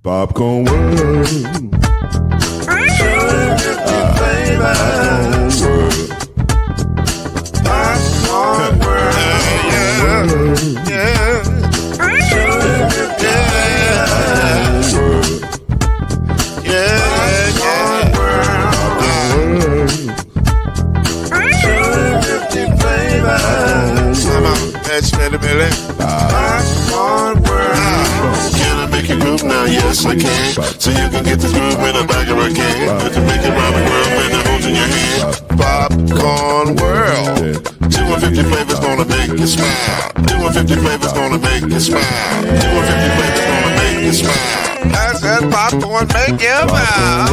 Popcorn World. Popcorn World. Yeah. Can I make you groove now? Yes, I can. So you can get this groove in a bag of a can. But to make it round the world when it holds in your hand. Popcorn World. 250 flavors gonna make you smile. 250 flavors gonna make you smile. 250 flavors gonna make you smile. I said popcorn make you smile.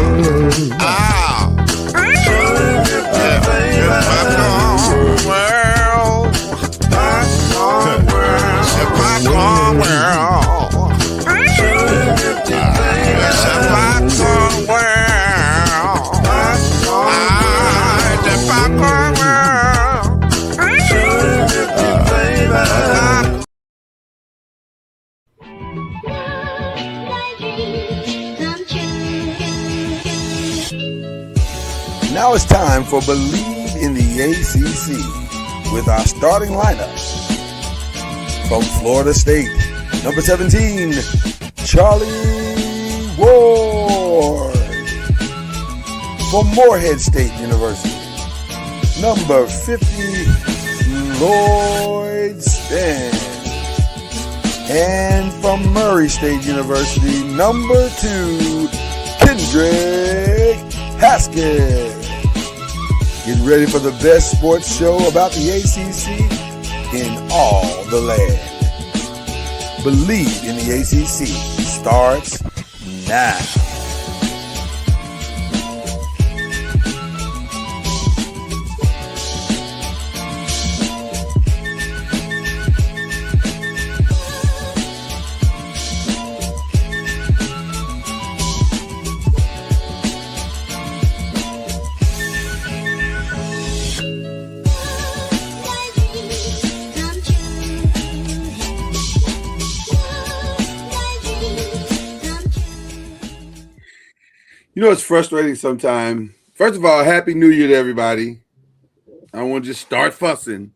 Ah. Popcorn World. Popcorn World. Popcorn World. Popcorn World. The Popcorn World. Now it's time for Believe in the ACC with our starting lineup. From Florida State, number 17, Charlie Ward. From Morehead State University, number 50, Lloyd Spence. And from Murray State University, number 2, Kendrick Haskins. Get ready for the best sports show about the ACC in all the land. Believe in the ACC starts now. You know, it's frustrating sometimes. First of all, Happy New Year to everybody. I don't want to just start fussing.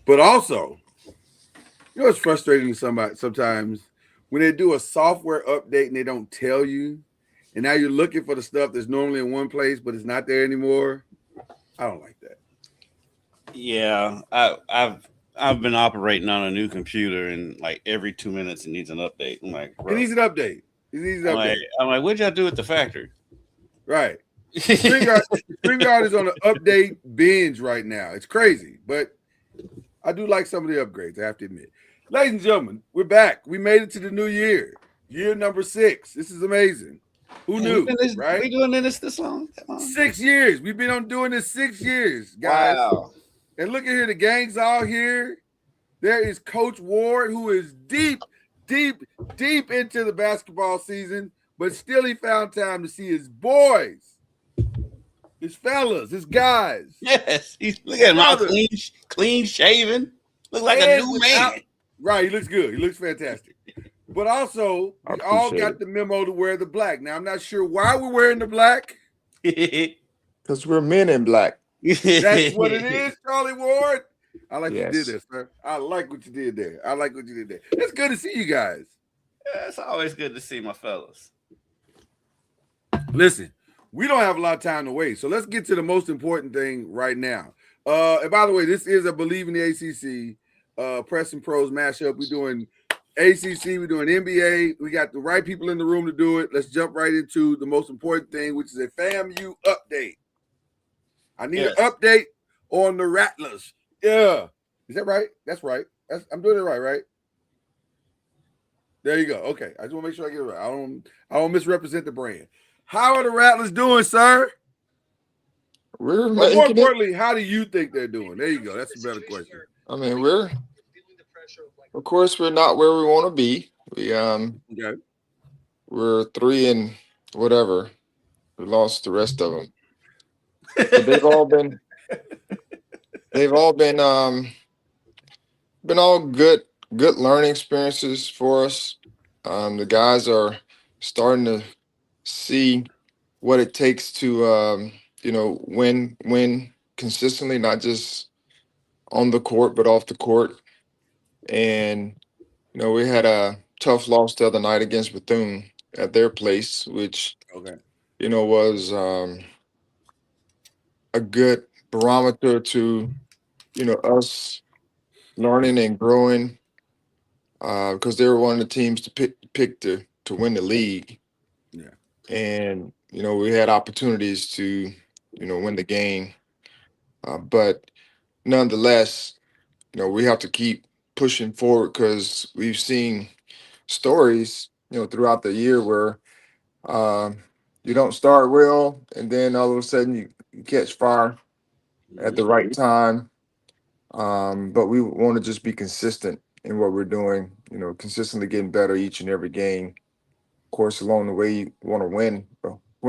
But also, you know, it's frustrating to sometimes when they do a software update and they don't tell you, and now you're looking for the stuff that's normally in one place, but it's not there anymore. I don't like that. Yeah, I've been operating on a new computer, and like every 2 minutes it needs an update. I'm like, it needs an update. I'm like, what'd y'all do at the factory? Right. StreamYard is on an update binge right now. It's crazy, but I do like some of the upgrades, I have to admit. Ladies and gentlemen, we're back. We made it to the new year. Year number 6. This is amazing. Who knew, right? We doing this long? 6 years. We've been on doing this 6 years, guys. Wow. And look at here, the gang's all here. There is Coach Ward, who is deep into the basketball season, but still he found time to see his boys, his fellas, his guys. Yes, look at him all clean shaven. Look like a new man. Right, he looks good. He looks fantastic. But also, we all got the memo to wear the black. Now, I'm not sure why we're wearing the black. Because we're men in black. That's what it is, Charlie Ward. I like what you did there, sir. I like what you did there. It's good to see you guys. Yeah, it's always good to see my fellas. Listen, we don't have a lot of time to wait, so let's get to the most important thing right now. And by the way, this is a Believe in the ACC Press and Pros mashup. We're doing ACC, we're doing NBA. We got the right people in the room to do it. Let's jump right into the most important thing, which is a FAMU update. I need an update on the Rattlers. Yeah. Is that right? That's right. I'm doing it right? There you go. Okay. I just want to make sure I get it right. I don't misrepresent the brand. How are the Rattlers doing, sir? We're but more importantly, how do you think they're doing? There you go. That's a better question. I mean, of course, we're not where we want to be. We're 3 and whatever. We lost the rest of them. But they've all been all good learning experiences for us. The guys are starting to see what it takes to win consistently, not just on the court but off the court. And we had a tough loss the other night against Bethune at their place, which Okay. was a good barometer to us learning and growing, because they were one of the teams to pick to win the league. Yeah. And we had opportunities to win the game, but nonetheless, we have to keep pushing forward, because we've seen stories throughout the year where you don't start well and then all of a sudden you catch fire at the right time. But we want to just be consistent in what we're doing, consistently getting better each and every game. Of course, along the way, you want to win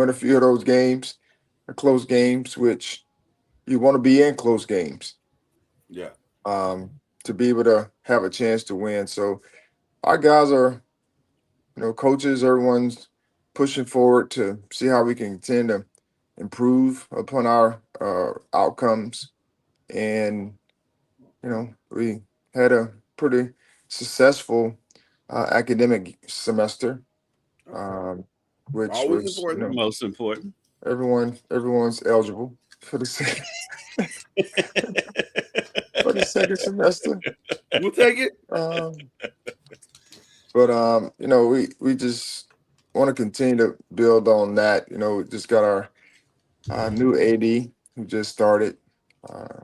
a few of those games, close games, which you want to be in close games, Yeah. to be able to have a chance to win. So our guys are, coaches, everyone's pushing forward to see how we can continue to improve upon our outcomes. And, we had a pretty successful academic semester, um, which Always was, important. Most important. everyone's eligible for the second, for the second semester. We'll take it. But we just want to continue to build on that. We just got our new AD who just started, uh,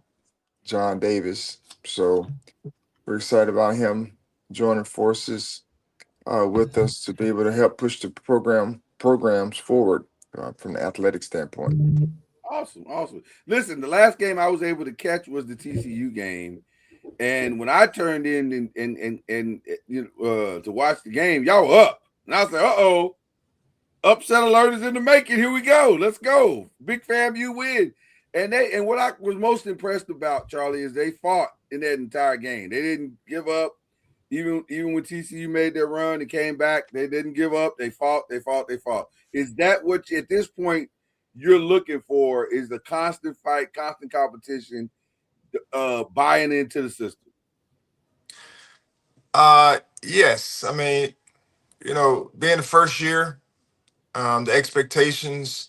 John Davis. So we're excited about him joining forces with us to be able to help push the programs forward from the athletic standpoint. Awesome. Awesome. Listen, the last game I was able to catch was the TCU game. And when I turned in and to watch the game, y'all were up. And I was like, uh-oh, upset alert is in the making. Here we go. Let's go. Big FAMU win. And what I was most impressed about, Charlie, is they fought in that entire game. They didn't give up. Even when TCU made their run and came back, they didn't give up. They fought. Is that what at this point you're looking for? Is the constant fight, constant competition, buying into the system? Yes. I mean, being the first year, the expectations,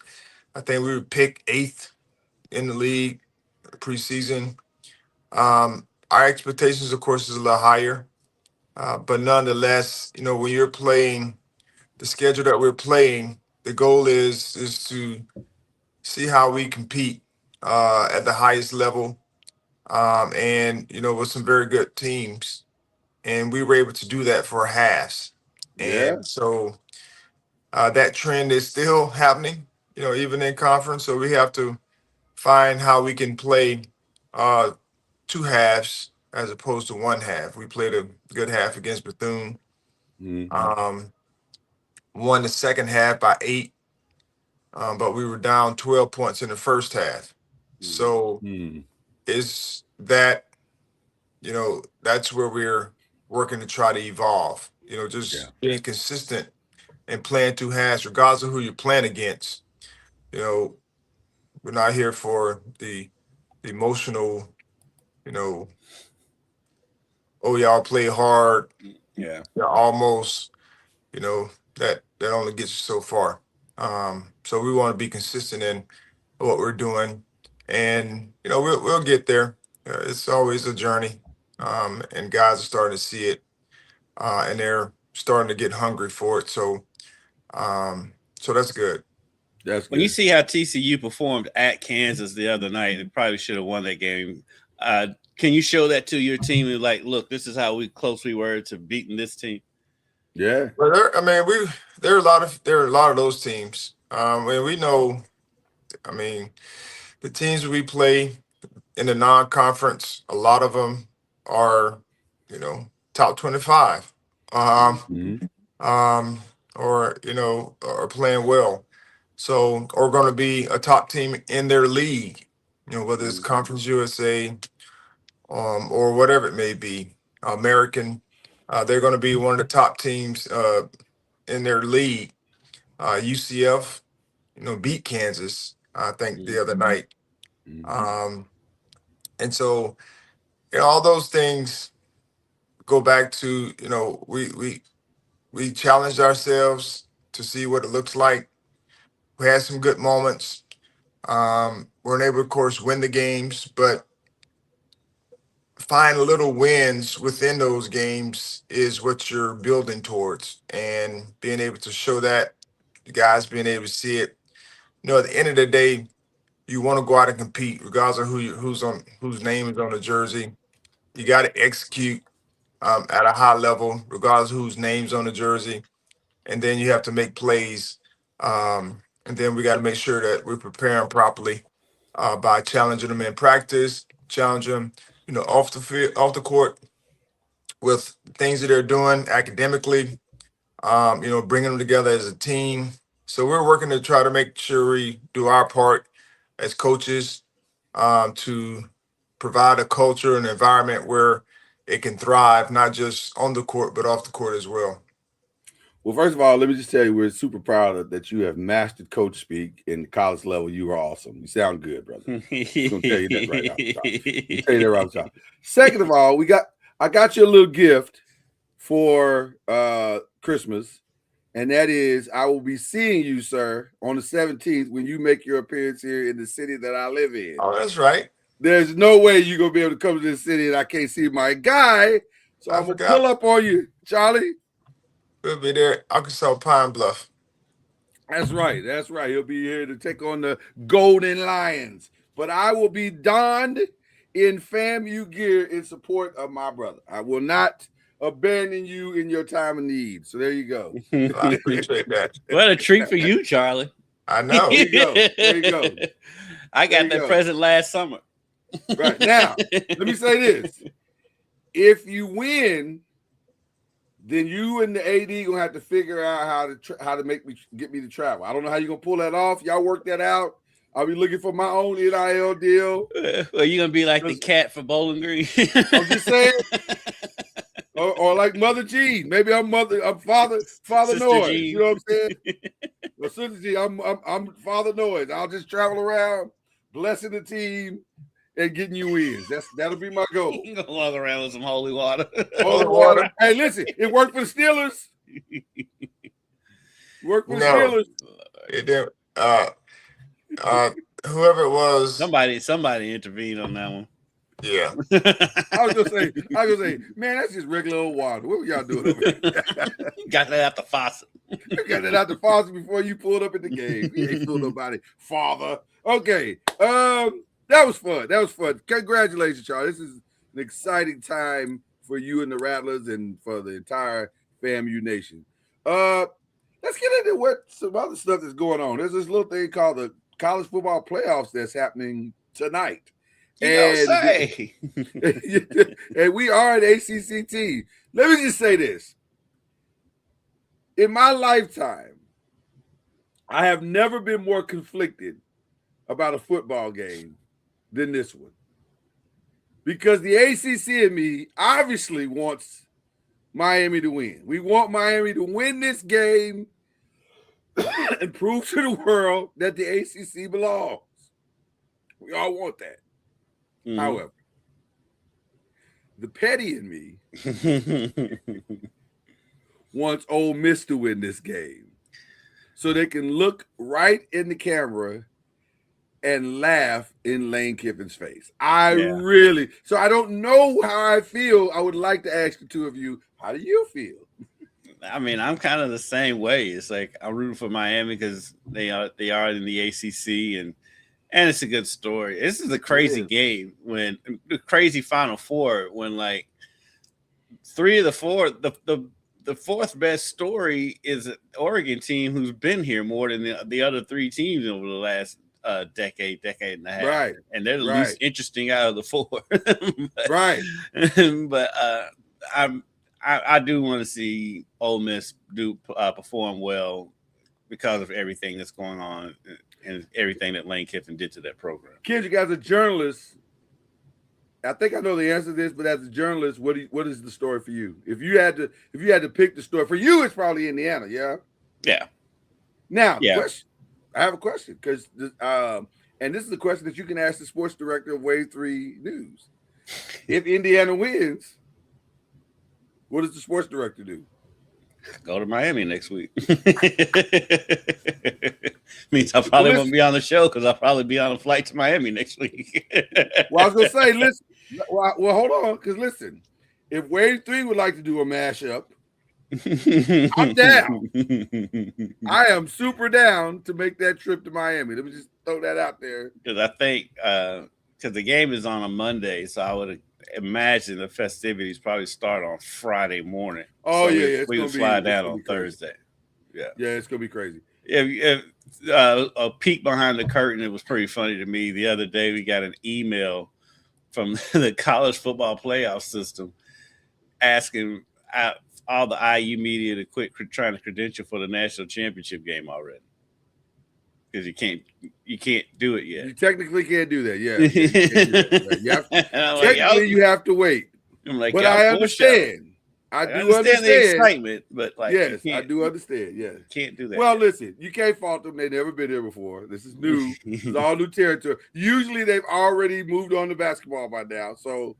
I think we would pick eighth in the league preseason. Our expectations, of course, is a little higher. But nonetheless, when you're playing the schedule that we're playing, the goal is to see how we compete at the highest level, and with some very good teams. And we were able to do that for halves. Yeah. And so that trend is still happening, even in conference. So we have to find how we can play uh, two halves as opposed to one half. We played a good half against Bethune. Um, won the second half by 8, but we were down 12 points in the first half. So is that, that's where we're working to try to evolve, just being consistent and playing two halves, regardless of who you're playing against. We're not here for the emotional, oh, y'all play hard. Yeah. Almost, that only gets you so far. So we want to be consistent in what we're doing, and we'll get there. It's always a journey, and guys are starting to see it, and they're starting to get hungry for it. So that's good. That's good. When you see how TCU performed at Kansas the other night, they probably should have won that game. Can you show that to your team and look, this is how close we were to beating this team? Yeah. Well, there are a lot of those teams. And we know, the teams we play in the non-conference, a lot of them are, top 25, or are playing well. So, or going to be a top team in their league, whether it's Conference USA, or whatever it may be, American. They're going to be one of the top teams in their league. UCF, beat Kansas, I think, the other night. And so, all those things go back to, we challenged ourselves to see what it looks like. We had some good moments. Weren't able to, of course, win the games, but find little wins within those games is what you're building towards, and being able to show that, the guys being able to see it. At the end of the day, you want to go out and compete, regardless of whose name is on the jersey. You got to execute at a high level, regardless of whose name's on the jersey, and then you have to make plays. And then we got to make sure that we're preparing properly by challenging them in practice, challenging them, off the field, off the court, with things that they're doing academically. Bringing them together as a team. So we're working to try to make sure we do our part as coaches to provide a culture and environment where it can thrive, not just on the court, but off the court as well. Well, first of all, let me just tell you, we're super proud that you have mastered coach speak in the college level. You are awesome. You sound good, brother. I'm going to tell you that right off the top. I'm tell you that right off the top. Second of all, I got you a little gift for Christmas, and that is I will be seeing you, sir, on the 17th when you make your appearance here in the city that I live in. Oh, that's right. There's no way you're going to be able to come to this city and I can't see my guy. So I'm going to pull up on you, Charlie. We'll be there, Arkansas Pine Bluff. That's right. That's right. He'll be here to take on the Golden Lions. But I will be donned in FAMU gear in support of my brother. I will not abandon you in your time of need. So there you go. I appreciate that. What a treat for you, Charlie. I know. There you go. There you go. I got that present last summer. Right. Now, let me say this. If you win, then you and the AD gonna have to figure out how to get me to travel. I don't know how you're gonna pull that off. Y'all work that out. I'll be looking for my own NIL deal. Well, you gonna be like the cat for Bowling Green. I'm just saying. Or like Mother G. Maybe I'm Father NOIZ. G. You know what I'm saying? Well, Sister G, I'm Father NOIZ. I'll just travel around, blessing the team, and getting you wins. That'll be my goal. You gonna walk around with some holy water. Holy water. Hey, listen, it worked for the Steelers. Worked for the Steelers. It did. Whoever it was, somebody intervened on that one. Yeah. I was gonna say, man, that's just regular old water. What were y'all doing over there? Got that out the faucet. You got that out the faucet before you pulled up in the game. You ain't fooled nobody, Father. Okay. That was fun. That was fun. Congratulations, Charlie. This is an exciting time for you and the Rattlers and for the entire FAMU nation. Let's get into some other stuff that's going on. There's this little thing called the college football playoffs that's happening tonight. And we are an ACC team. Let me just say this. In my lifetime, I have never been more conflicted about a football game than this one. Because the ACC and me obviously wants Miami to win. We want Miami to win this game and prove to the world that the ACC belongs. We all want that. Mm-hmm. However, the petty in me wants Ole Miss to win this game so they can look right in the camera and laugh in Lane Kiffin's face. So I don't know how I feel. I would like to ask the two of you, how do you feel? I mean, I'm kind of the same way. It's like I'm rooting for Miami because they are in the ACC and it's a good story. This is a crazy game when the crazy Final Four when like three of the four, the fourth best story is an Oregon team who's been here more than the other three teams over the last decade and a half. Right. And they're the least interesting out of the four. But I do want to see Ole Miss perform well because of everything that's going on and everything that Lane Kiffin did to that program. Kendrick, as a journalist, I think I know the answer to this, but as a journalist, what is the story for you? If you had to pick the story for you, it's probably Indiana. Yeah. Yeah. Now, Yeah. question. I have a question because and this is a question that you can ask the sports director of Wave 3 News. If Indiana wins, what does the sports director do? Go to Miami next week. Means I probably won't be on the show because I'll probably be on a flight to Miami next week. Well, I was gonna say, listen. Well, hold on, because listen, if Wave 3 would like to do a mashup, I'm down. I am super down to make that trip to Miami. Let me just throw that out there. Because I think because the game is on a Monday, so I would imagine the festivities probably start on Friday morning. Oh, so yeah, we would fly down on Thursday. Yeah, it's gonna be crazy. If a peek behind the curtain, it was pretty funny to me. The other day, we got an email from the college football playoff system asking all the IU media to quit trying to credential for the national championship game already. Because you can't do it yet. You technically can't do that. Yeah, technically you have to wait. I'm like, but I understand. I do understand the excitement, but like, yes, I do understand. Yeah, can't do that. Well, listen, you can't fault them. They've never been here before. This is new. This is all new territory. Usually, they've already moved on to basketball by now. So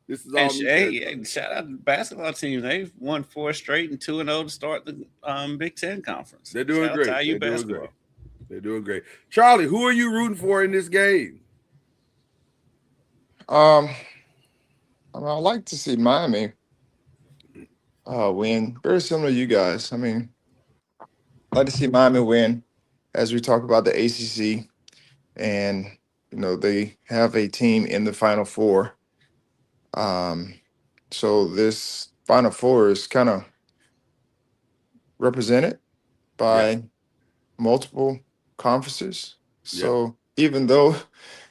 this is all new territory. Shout out to the basketball team. They've won 4 straight and 2-0 to start the Big Ten conference. They're doing great. They're doing great. They're doing great. Charlie, who are you rooting for in this game? I'd like to see Miami win. Very similar to you guys. I mean, I'd like to see Miami win as we talk about the ACC. And, they have a team in the Final Four. So this Final Four is kind of represented by multiple conferences. So even though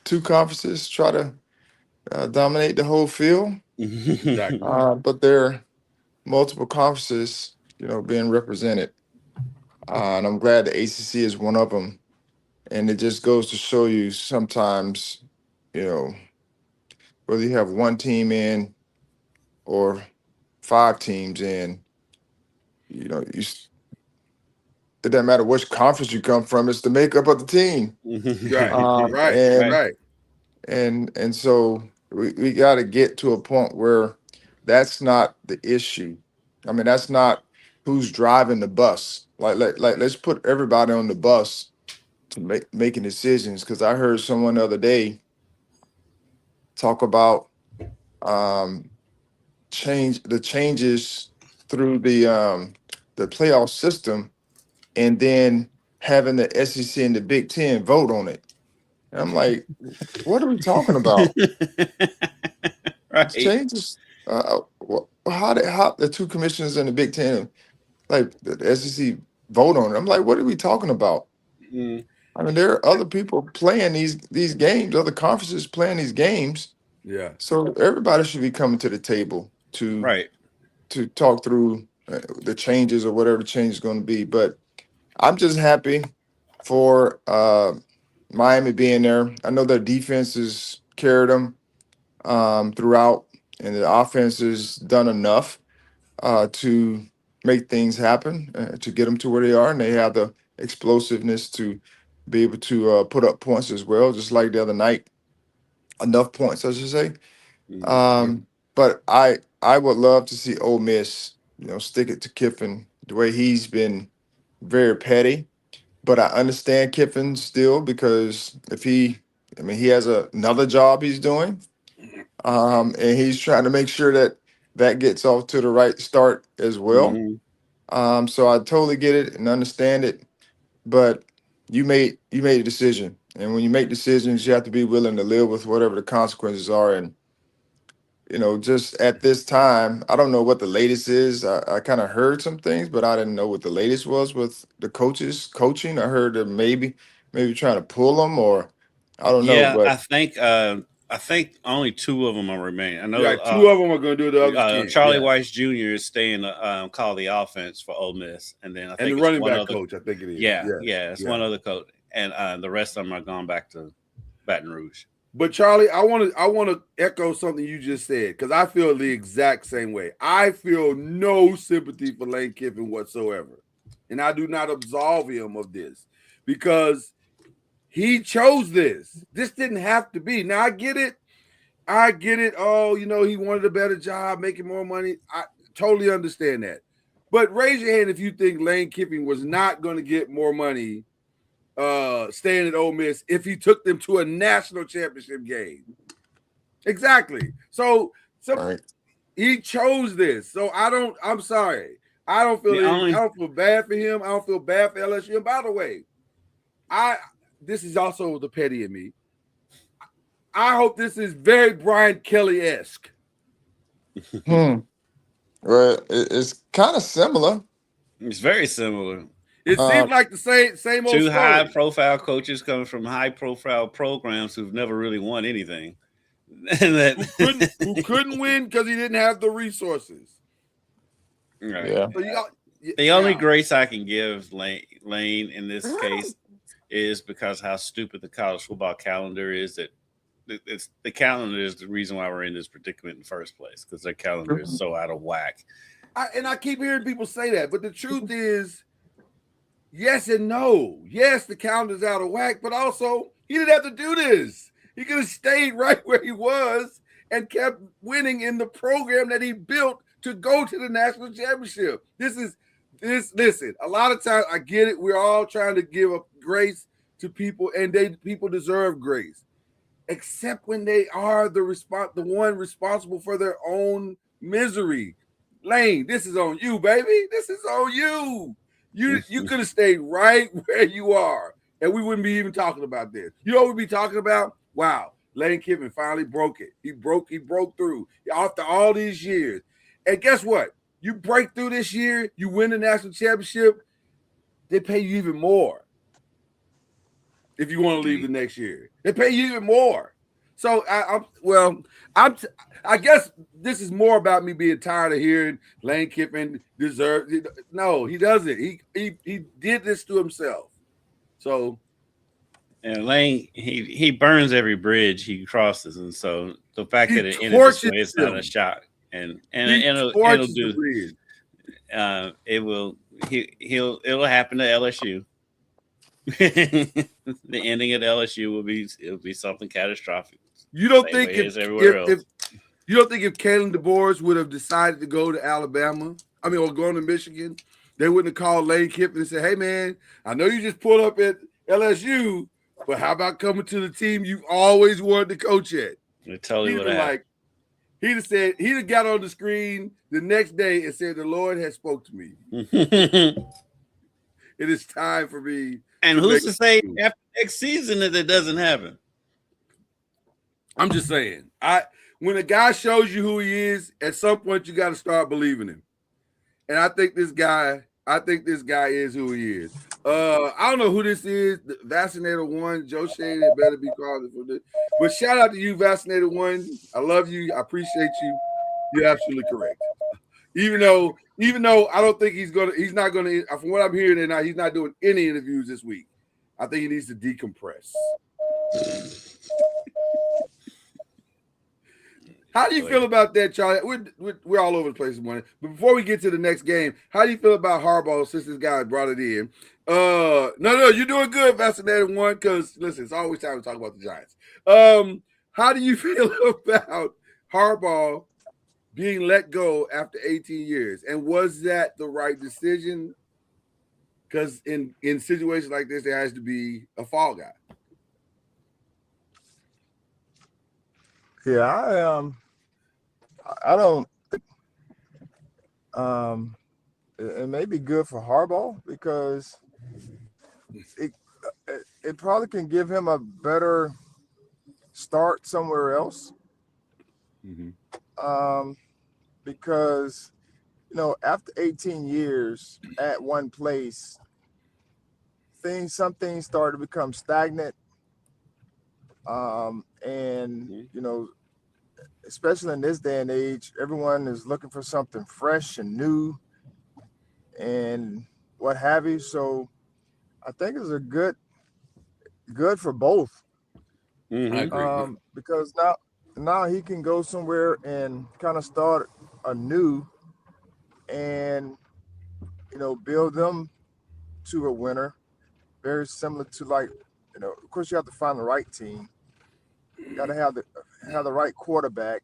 2 conferences try to dominate the whole field, Exactly. but there are multiple conferences, being represented. And I'm glad the ACC is one of them. And it just goes to show you sometimes, whether you have one team in or 5 teams in, it doesn't matter which conference you come from, it's the makeup of the team. Right. And so we got to get to a point where that's not the issue. I mean, that's not who's driving the bus. Like let's put everybody on the bus to making decisions. Because I heard someone the other day talk about changes through the playoff system, and then having the SEC and the Big Ten vote on it. And I'm like, what are we talking about? Right. Changes. How the 2 commissioners in the Big Ten, like the SEC, vote on it? I'm like, what are we talking about? Mm. I mean, there are other people playing these games, other conferences playing these games. Yeah. So everybody should be coming to the table to talk through the changes or whatever the change is going to be. But I'm just happy for Miami being there. I know their defense has carried them throughout, and the offense has done enough to make things happen, to get them to where they are, and they have the explosiveness to be able to put up points as well, just like the other night. Enough points, I should say. But I would love to see Ole Miss, stick it to Kiffin the way he's been very petty. But I understand Kiffin still, because he has another job he's doing. And he's trying to make sure that gets off to the right start as well. Mm-hmm. So I totally get it and understand it. But you made a decision. And when you make decisions, you have to be willing to live with whatever the consequences are. And, just at this time, I don't know what the latest is. I kind of heard some things, but I didn't know what the latest was with the coaches coaching. I heard that maybe trying to pull them, or I don't know. But I think only 2 of them are remaining. I know 2 of them are going to do the other. Charlie Weiss Jr. is staying to call the offense for Ole Miss, and then I think the running back coach, I think it is. It's one other coach, and the rest of them are going back to Baton Rouge. But Charlie, I want to echo something you just said because I feel the exact same way. I feel no sympathy for Lane Kiffin whatsoever, and I do not absolve him of this because he chose this. This didn't have to be. Now I get it. Oh, he wanted a better job, making more money. I totally understand that. But raise your hand if you think Lane Kiffin was not going to get more money staying at Ole Miss if he took them to a national championship game. Exactly. So Right. he chose this. So I'm sorry. I don't feel bad for him. I don't feel bad for LSU. And by the way, this is also the petty in me. I hope this is very Brian Kelly-esque. Well, it's kind of similar. It's very similar. It seems like the same old two story. high-profile coaches coming from high-profile programs who've never really won anything. who couldn't win because he didn't have the resources. Right. Yeah. So the only grace I can give Lane in this case is because how stupid the college football calendar is. That the calendar is the reason why we're in this predicament in the first place, because their calendar is so out of whack. I keep hearing people say that, but the truth is, yes and no. Yes, the calendar's out of whack, but also he didn't have to do this. He could have stayed right where he was and kept winning in the program that he built to go to the national championship. Listen, a lot of times I get it. We're all trying to give a grace to people, and people deserve grace, except when they are the one responsible for their own misery. Lane, this is on you, baby. This is on you. You could have stayed right where you are, and we wouldn't be even talking about this. You know what we'd be talking about? Wow, Lane Kiffin finally broke it. He broke through after all these years. And guess what? You break through this year, you win the national championship, they pay you even more. If you want to leave the next year, they pay you even more. So I guess this is more about me being tired of hearing Lane Kiffin deserves. No, he doesn't. He did this to himself. So, and Lane, he burns every bridge he crosses, and so the fact that it ended this way is not a shock. And it'll do. It'll happen to LSU. The ending at LSU will be something catastrophic. You don't think if Kalen DeBoer would have decided to go to Alabama, or going to Michigan, they wouldn't have called Lane Kiffin and said, "Hey man, I know you just pulled up at LSU, but how about coming to the team you've always wanted to coach at?" They totally would have. He'd have got on the screen the next day and said, "The Lord has spoke to me. It is time for me." And who's to say after next season that it doesn't happen? I'm just saying. When a guy shows you who he is, at some point you got to start believing him. And I think this guy is who he is. I don't know who this is. Vaccinator One, Joe Shane, it better be called for this. But shout out to you, Vaccinator One. I love you. I appreciate you. You're absolutely correct. Even though I don't think he's not gonna. From what I'm hearing tonight, he's not doing any interviews this week. I think he needs to decompress. How do you feel about that, Charlie? We're all over the place this morning. But before we get to the next game, how do you feel about Harbaugh since this guy brought it in? No, you're doing good, Vaccinated One, because listen, it's always time to talk about the Giants. How do you feel about Harbaugh being let go after 18 years? And was that the right decision? Because in situations like this, there has to be a fall guy. Yeah, I don't. It may be good for Harbaugh because it probably can give him a better start somewhere else. Mm-hmm. Because after 18 years at one place, some things started to become stagnant. And especially in this day and age, everyone is looking for something fresh and new and what have you. So I think it's a good for both. I agree. Because now he can go somewhere and kind of start anew and build them to a winner. Very similar to, like, of course you have to find the right team. You got to have the right quarterback,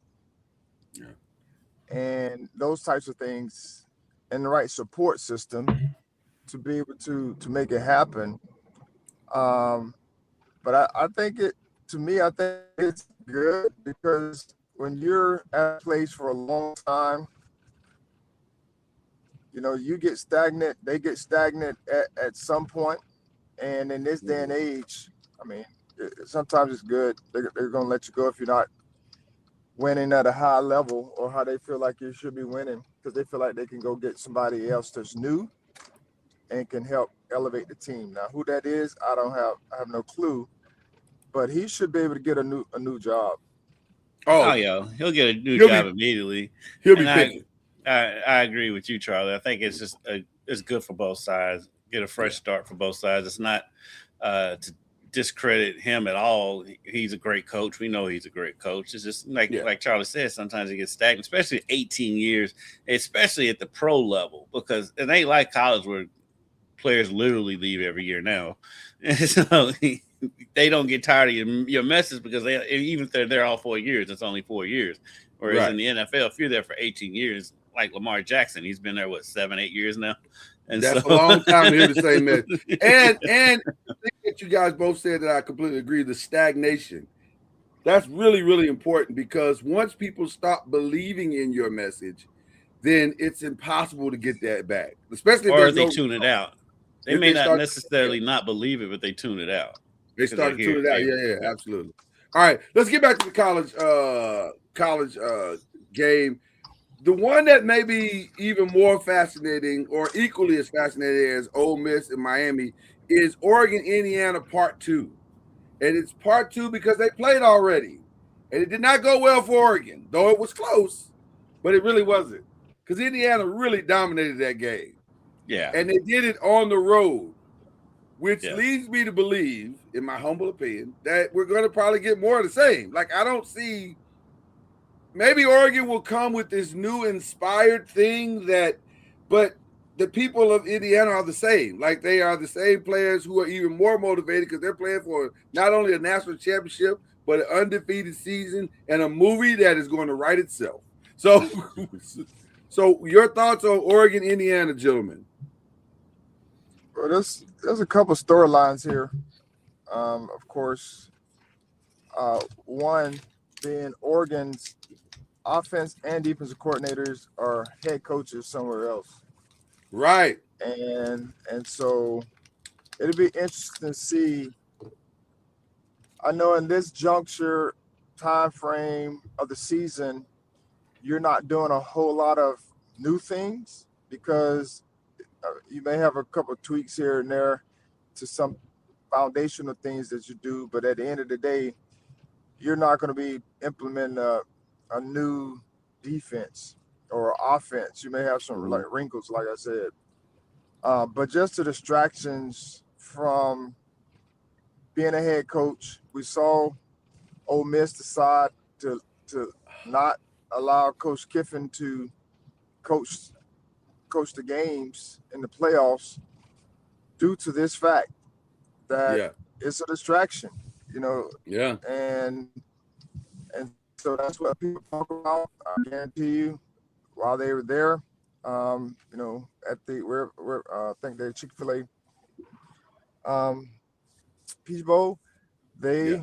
and those types of things, and the right support system to be able to make it happen. But I think I think it's good because when you're at a place for a long time, you get stagnant, they get stagnant at some point. And in this day and age, I mean, sometimes it's good. They're going to let you go if you're not winning at a high level or how they feel like you should be winning, because they feel like they can go get somebody else that's new and can help elevate the team. Now, who that is, I have no clue, but he should be able to get a new job. Oh yeah, he'll get a new job immediately. He'll be picking. I agree with you, Charlie. I think it's just it's good for both sides. Get a fresh start for both sides. It's not to discredit him at all. He's a great coach. We know he's a great coach. It's just like Charlie said, sometimes he gets stagnant, especially 18 years, especially at the pro level, because it ain't like college where players literally leave every year now. And so they don't get tired of your message because even if they're there all 4 years, it's only 4 years. Whereas in the NFL, if you're there for 18 years, like Lamar Jackson, he's been there, 7-8 years now. And that's a long time to hear the same message. And I think that you guys both said that I completely agree. The stagnation, that's really, really important, because once people stop believing in your message, then it's impossible to get that back. Especially if they tune it out. They may not necessarily not believe it, but they tune it out. They start to tune it out. Yeah, absolutely. All right, let's get back to the college game. The one that may be even more fascinating or equally as fascinating as Ole Miss and Miami is Oregon, Indiana Part 2. And it's Part 2 because they played already. And it did not go well for Oregon, though it was close, but it really wasn't, because Indiana really dominated that game. Yeah. And they did it on the road, which leads me to believe, in my humble opinion, that we're going to probably get more of the same. Like, I don't see... Maybe Oregon will come with this new inspired thing but the people of Indiana are the same. Like, they are the same players who are even more motivated because they're playing for not only a national championship, but an undefeated season and a movie that is going to write itself. So your thoughts on Oregon, Indiana, gentlemen? Well, there's a couple storylines here. Of course, one being Oregon's offense and defensive coordinators are head coaches somewhere else. Right. And so it'll be interesting to see. I know in this juncture time frame of the season, you're not doing a whole lot of new things because you may have a couple of tweaks here and there to some foundational things that you do, but at the end of the day, you're not going to be implementing a new defense or offense. You may have some like wrinkles, like I said, but just the distractions from being a head coach. We saw Ole Miss decide to not allow Coach Kiffin to coach the games in the playoffs due to this fact that it's a distraction, and so that's what people talk about. I guarantee you, while they were there, at the I think the Chick-fil-A Peach Bowl, they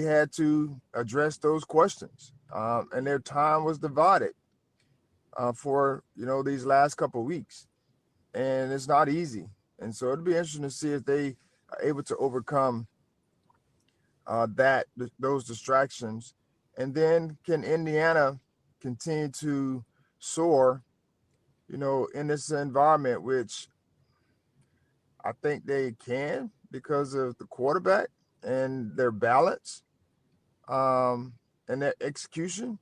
had to address those questions, and their time was divided for these last couple of weeks, and it's not easy. And so it'll be interesting to see if they are able to overcome those distractions. And then can Indiana continue to soar, in this environment, which I think they can because of the quarterback and their balance and their execution.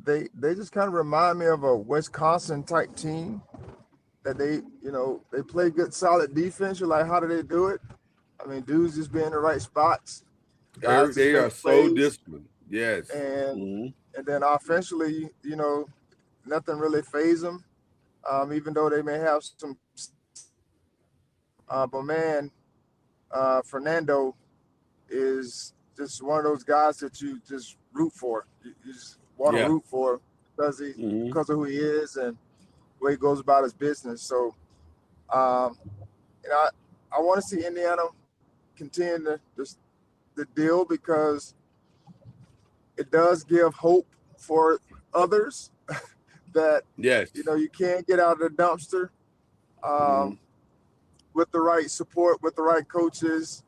They just kind of remind me of a Wisconsin type team that they play good, solid defense. You're like, how do they do it? I mean, dudes just be in the right spots. Guys They make are so plays, disciplined. Yes. and then offensively, nothing really phases them. Even though they may have some, but man, Fernando is just one of those guys that you just root for. You just want to Yeah. root for because of who he is and the way he goes about his business. So, I want to see Indiana continue the deal because it does give hope for others that Yes. you can get out of the dumpster with the right support, with the right coaches,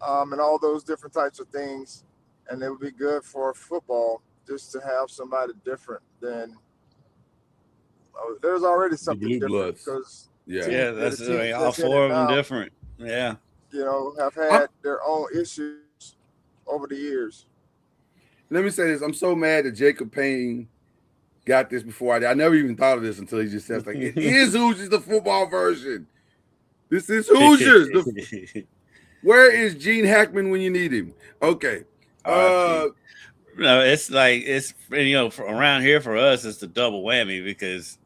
and all those different types of things. And it would be good for football just to have somebody different than there's already something Blue different Bloods. because Yeah, that's the teams all that's in four it of them now, different. Yeah. have had their own issues over the years. Let me say this. I'm so mad that Jacob Payne got this before I did. I never even thought of this until he just says, like, it is Hoosiers, the football version. This is Hoosiers. Where is Gene Hackman when you need him? Okay. No, it's like for around here for us, it's the double whammy because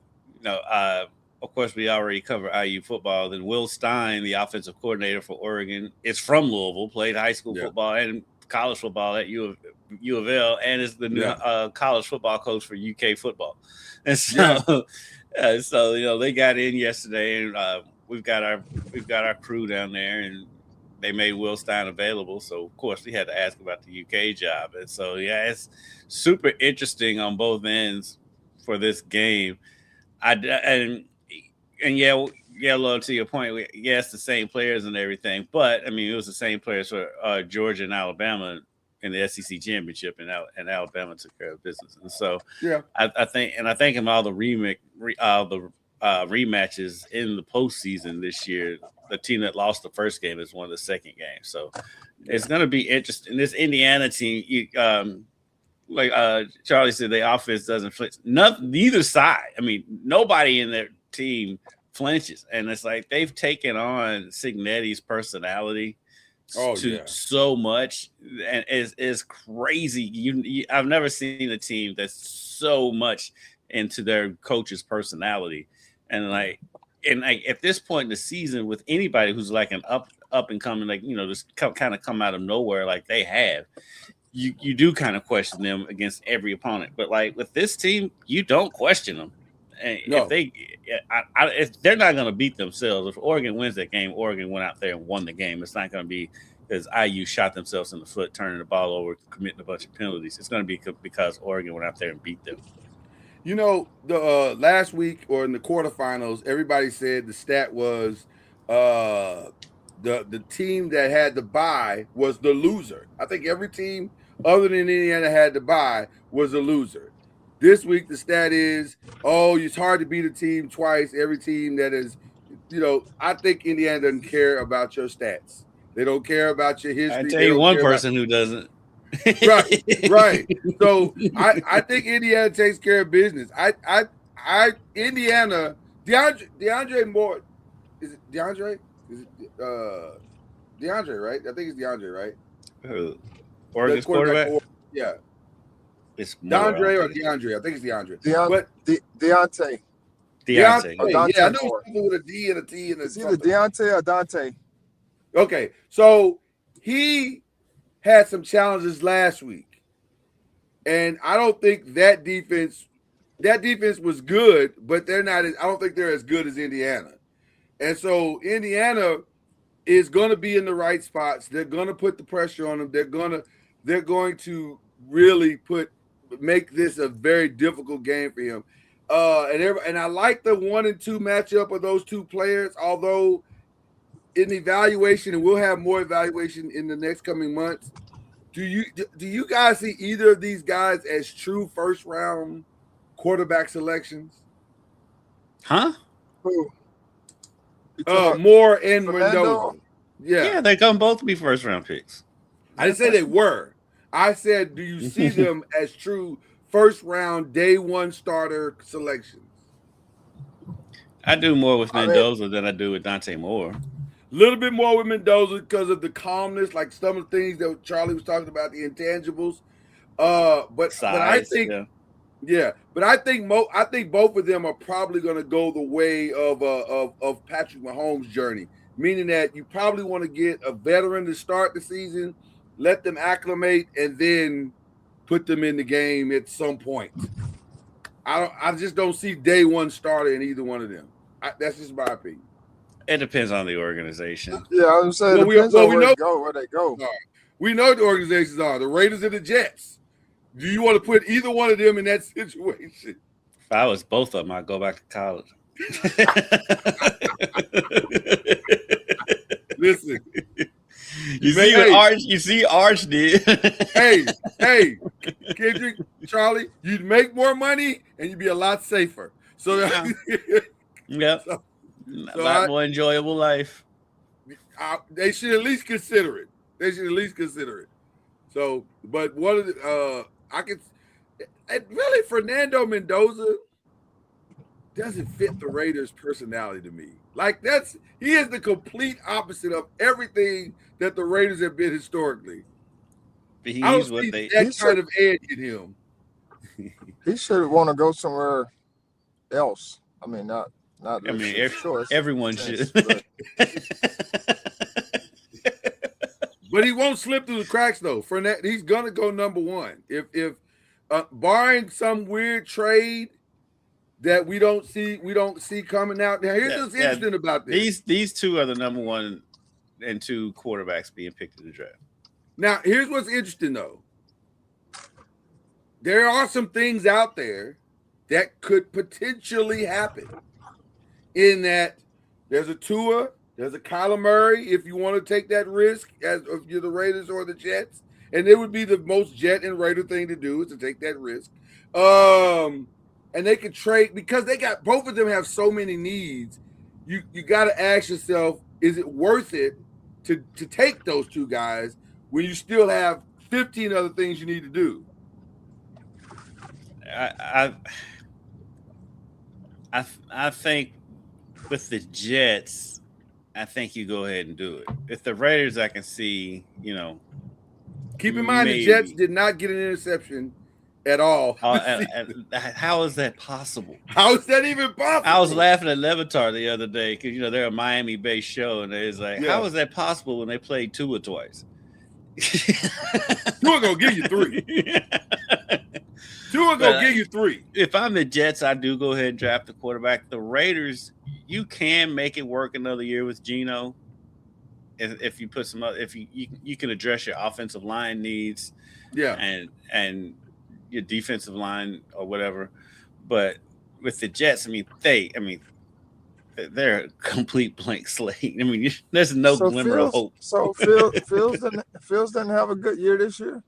of course we already covered IU football. Then Will Stein, the offensive coordinator for Oregon, is from Louisville, played high school football and college football at U of L, and is the new college football coach for UK football. And so, they got in yesterday, and we've got our crew down there, and they made Will Stein available. So of course we had to ask about the UK job. And so, it's super interesting on both ends for this game. Lloyd, to your point, it's the same players and everything, but I mean, it was the same players for Georgia and Alabama in the SEC championship, and Alabama took care of business. And so, I think in all the rematches in the postseason this year, the team that lost the first game is won the second game. So it's going to be interesting. This Indiana team, like Charlie said, the offense doesn't flinch. Neither side. I mean, nobody in their team flinches, and it's like they've taken on Cignetti's personality so much, and is crazy. I've never seen a team that's so much into their coach's personality, and at this point in the season, with anybody who's like an up and coming, just kind of come out of nowhere like they have, you do kind of question them against every opponent. But like with this team, you don't question them. And if they're not going to beat themselves, if Oregon wins that game, Oregon went out there and won the game. It's not going to be because IU shot themselves in the foot, turning the ball over, committing a bunch of penalties. It's going to be because Oregon went out there and beat them. The last week or in the quarterfinals, everybody said the stat was the team that had the bye was the loser. I think every team other than Indiana had the bye was a loser. This week, the stat is, it's hard to beat a team twice. Every team that is, I think Indiana doesn't care about your stats. They don't care about your history. I tell you one person who doesn't. Right. So I think Indiana takes care of business. Indiana, DeAndre Moore, is it DeAndre? Is it DeAndre, right? I think it's DeAndre, right? Oregon's quarterback? Yeah. It's DeAndre or DeAndre. I think it's DeAndre. Deontay. Yeah, I know something with a D and a T and a it's either Deontay or Dante. Okay, so he had some challenges last week, and I don't think that defense was good, but they're not. I don't think they're as good as Indiana, and so Indiana is going to be in the right spots. They're going to put the pressure on them. They're going to really make this a very difficult game for him. And I like the 1 and 2 matchup of those two players, although in evaluation, and we'll have more evaluation in the next coming months. Do you guys see either of these guys as true first round quarterback selections? Huh? Who? Moore and Fernando? Mendoza. Yeah, they come both to be first round picks. I didn't say they were. I said, do you see them as true first round day one starter selections? I do more with Mendoza than I do with Dante Moore. little bit more with Mendoza because of the calmness, like some of the things that Charlie was talking about, the intangibles. But I think, but I think both of them are probably going to go the way of Patrick Mahomes' journey, meaning that you probably want to get a veteran to start the season, let them acclimate, and then put them in the game at some point. I just don't see day one starter in either one of them. That's just my opinion. It depends on the organization. Yeah, I'm saying it depends on where they go. We know what the organizations are, the Raiders and the Jets. Do you want to put either one of them in that situation? If I was both of them, I'd go back to college. Listen. You see what Arch did. hey, Kendrick, Charlie, you'd make more money and you'd be a lot safer. So yep. So a lot more enjoyable life. They should at least consider it. So, but one of the really Fernando Mendoza doesn't fit the Raiders' personality to me. Like he is the complete opposite of everything that the Raiders have been historically. He's I don't see that kind of edge in him. He should want to go somewhere else. I mean, not. I mean, everyone should. But he won't slip through the cracks though. He's gonna go number one. If barring some weird trade that we don't see coming out. Now here's what's interesting about this. These two are the number 1 and 2 quarterbacks being picked in the draft. Now here's what's interesting though. There are some things out there that could potentially happen. In that there's a Tua, there's a Kyler Murray, if you want to take that risk as if you're the Raiders or the Jets. And it would be the most Jet and Raider thing to do is to take that risk. And they could trade because both of them have so many needs. You got to ask yourself, is it worth it to take those two guys when you still have 15 other things you need to do? I think with the Jets, I think you go ahead and do it. If the Raiders, I can see, Keep in mind the Jets did not get an interception at all. How is that possible? How is that even possible? I was laughing at Levitar the other day because they're a Miami-based show, and it's like, how is that possible when they played Tua twice? Tua gonna give you 3. Tua gonna give you 3. If I'm the Jets, I do go ahead and draft the quarterback. The Raiders, you can make it work another year with Geno. If you put if you can address your offensive line needs, and your defensive line or whatever, but with the Jets, they're a complete blank slate. There's no glimmer of hope. So Fields didn't have a good year this year.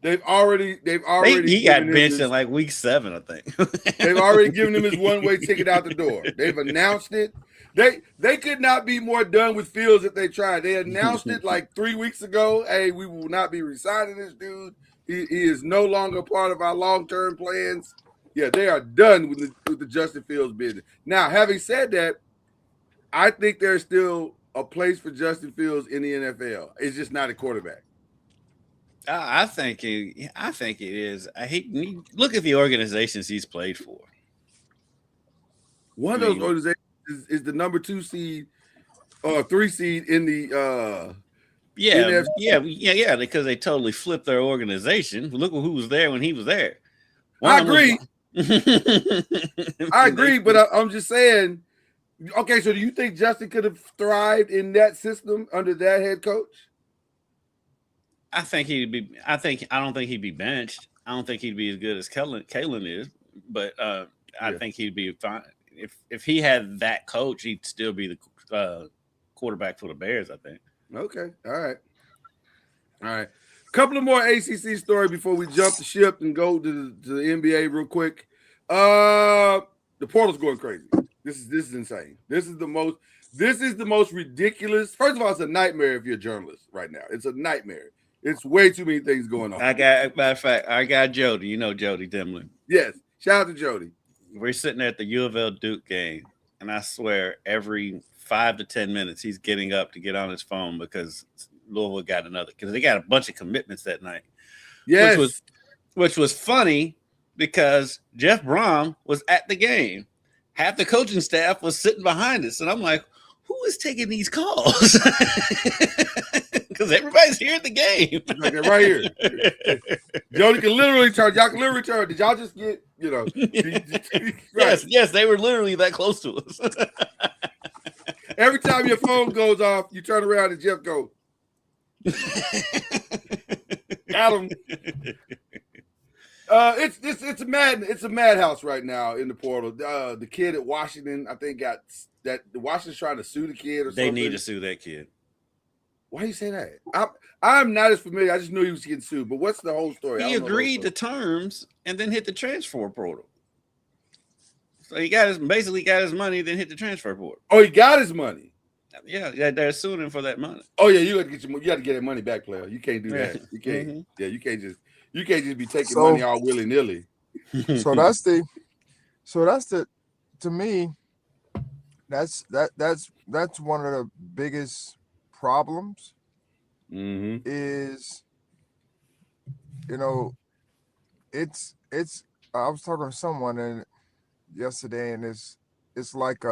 They've already. He got benched in like week 7, I think. They've already given him his one-way ticket out the door. They've announced it. They could not be more done with Fields if they tried. They announced it like 3 weeks ago. Hey, we will not be resigning this dude. He is no longer part of our long-term plans. Yeah, they are done with the Justin Fields business. Now, having said that, I think there's still a place for Justin Fields in the NFL. It's just not a quarterback. I think it is. Look at the organizations he's played for. One of those organizations is the number 2 seed or 3 seed in the because they totally flipped their organization. Look who was there when he was there. I agree. I agree, but I'm just saying. Okay, so do you think Justin could have thrived in that system under that head coach? I don't think he'd be benched. I don't think he'd be as good as Kalen is, but I think he'd be fine. If he had that coach, he'd still be the quarterback for the Bears, I think. Okay. All right. Couple of more ACC stories before we jump the ship and go to the NBA real quick. The portal's going crazy. This is insane. This is the most ridiculous. First of all, it's a nightmare if you're a journalist right now. It's a nightmare. It's way too many things going on. Matter of fact, I got Jody. Jody Dimlin. Yes. Shout out to Jody. We're sitting at the U of L Duke game, and I swear every 5 to 10 minutes, he's getting up to get on his phone because Louisville got because they got a bunch of commitments that night. Yes. Which was funny because Jeff Brom was at the game. Half the coaching staff was sitting behind us. And I'm like, who is taking these calls? Because everybody's here at the game. Like they're right here. Y'all can literally turn. Did y'all just get, right. Yes, they were literally that close to us. Every time your phone goes off, you turn around and Jeff goes, got him. It's a madhouse right now in the portal. The kid at Washington, I think, the Washington's trying to sue the kid or something. They need to sue that kid. Why do you say that? I'm not as familiar. I just knew he was getting sued. But what's the whole story? He agreed to terms and then hit the transfer portal. So he basically got his money, then hit the transfer portal. Oh, he got his money. Yeah, they're suing him for that money. Oh yeah, you got to get that money back, player. You can't do that. You can't. Mm-hmm. Yeah, you can't just be taking money all willy nilly. So that's to me, that's one of the biggest problems. Mm-hmm. Is it's I was talking to someone yesterday, and it's like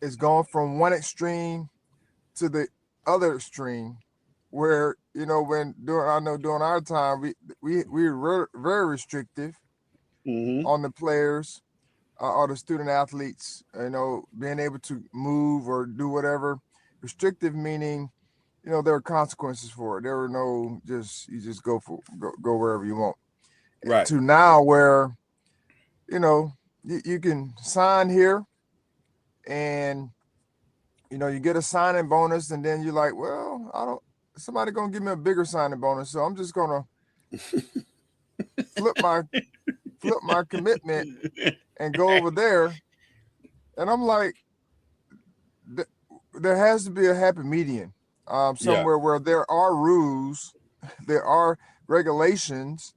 it's gone from one extreme to the other extreme, where during our time we were very restrictive on the players or the student athletes, being able to move or do whatever. Restrictive meaning, there were consequences for it. There were no you just go wherever you want. Right. To now where, you can sign here and, you get a signing bonus, and then you're like, well, somebody gonna give me a bigger signing bonus, so I'm just gonna flip my commitment and go over there. And I'm like, there has to be a happy median somewhere where there are rules, there are regulations,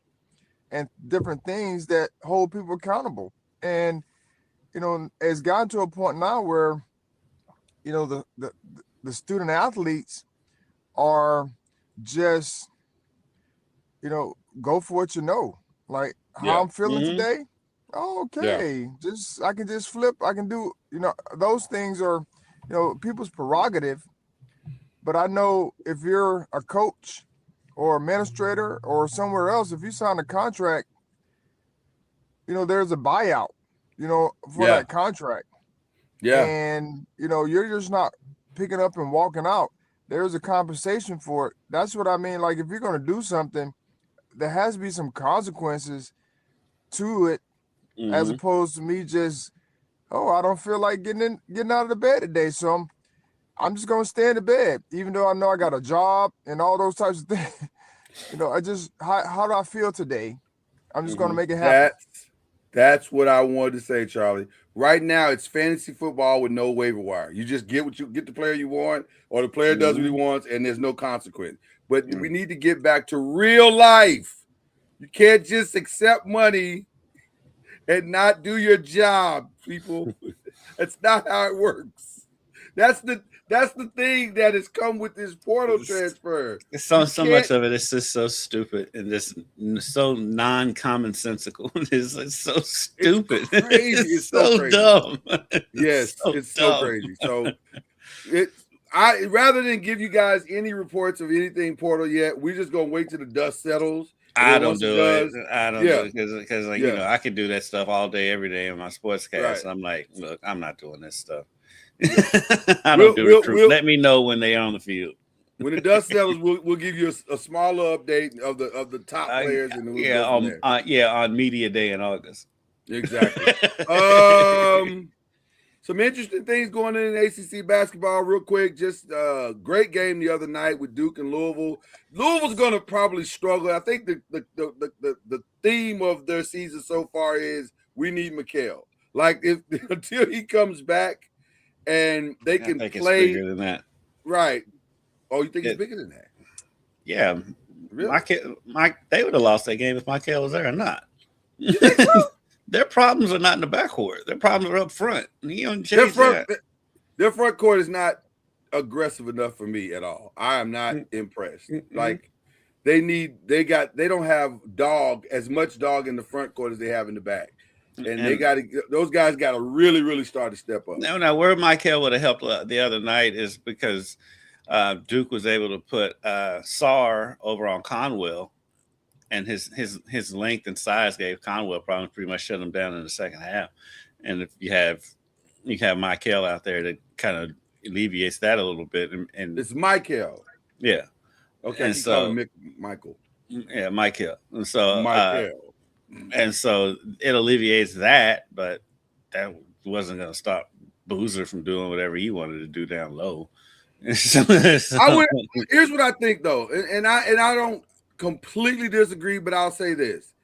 and different things that hold people accountable. And it's gotten to a point now where the student athletes are just go for what like how I'm feeling today. Oh, okay, I can just flip. I can do those things are people's prerogative. But I know if you're a coach or administrator or somewhere else, if you sign a contract, there's a buyout, for that contract. Yeah. And, you're just not picking up and walking out. There's a compensation for it. That's what I mean. Like, if you're going to do something, there has to be some consequences to it, as opposed to me just, I don't feel like getting out of the bed today. So I'm just going to stay in the bed, even though I know I got a job and all those types of things. I just, how do I feel today? I'm just going to make it happen. That's what I wanted to say, Charlie. Right now, it's fantasy football with no waiver wire. You just get the player you want, or the player does what he wants, and there's no consequence. But we need to get back to real life. You can't just accept money and not do your job, people. That's not how it works. That's the thing that has come with this portal transfer. So much of it is just so stupid and just so non-commonsensical. It's so stupid. It's crazy. It's so crazy. Dumb. Yes, it's so crazy. So rather than give you guys any reports of anything portal yet, we're just gonna wait till the dust settles. I don't do it because I can do that stuff all day, every day in my sportscast. Right. And I'm like, look, I'm not doing this stuff. I don't do recruit. Let me know when they are on the field. When the dust settles, we'll give you a smaller update of the top players. On media day in August. Exactly. Some interesting things going on in ACC basketball real quick. Just great game the other night with Duke and Louisville. Louisville's going to probably struggle. I think the theme of their season so far is we need Mikal. Like until he comes back and they can play. It's bigger than that. Right. Oh, you think it's bigger than that? Yeah. Really? They would have lost that game if Mikal was there or not. You think so? Their problems are not in the backcourt. Their problems are up front. Their Their front court is not aggressive enough for me at all. I am not impressed. Like they don't have as much dog in the front court as they have in the back. And those guys got to really, really start to step up. Now where Michael would have helped the other night is because Duke was able to put Sarr over on Conwell, and his length and size gave Conwell probably pretty much shut him down in the second half. And if you have Michael out there, that kind of alleviates that a little bit. And it's Michael. Yeah. Okay. And so Michael. Yeah, Michael. And so Michael. And so it alleviates that, but that wasn't going to stop Boozer from doing whatever he wanted to do down low. Here's what I think, though, and I don't completely disagree, but I'll say this: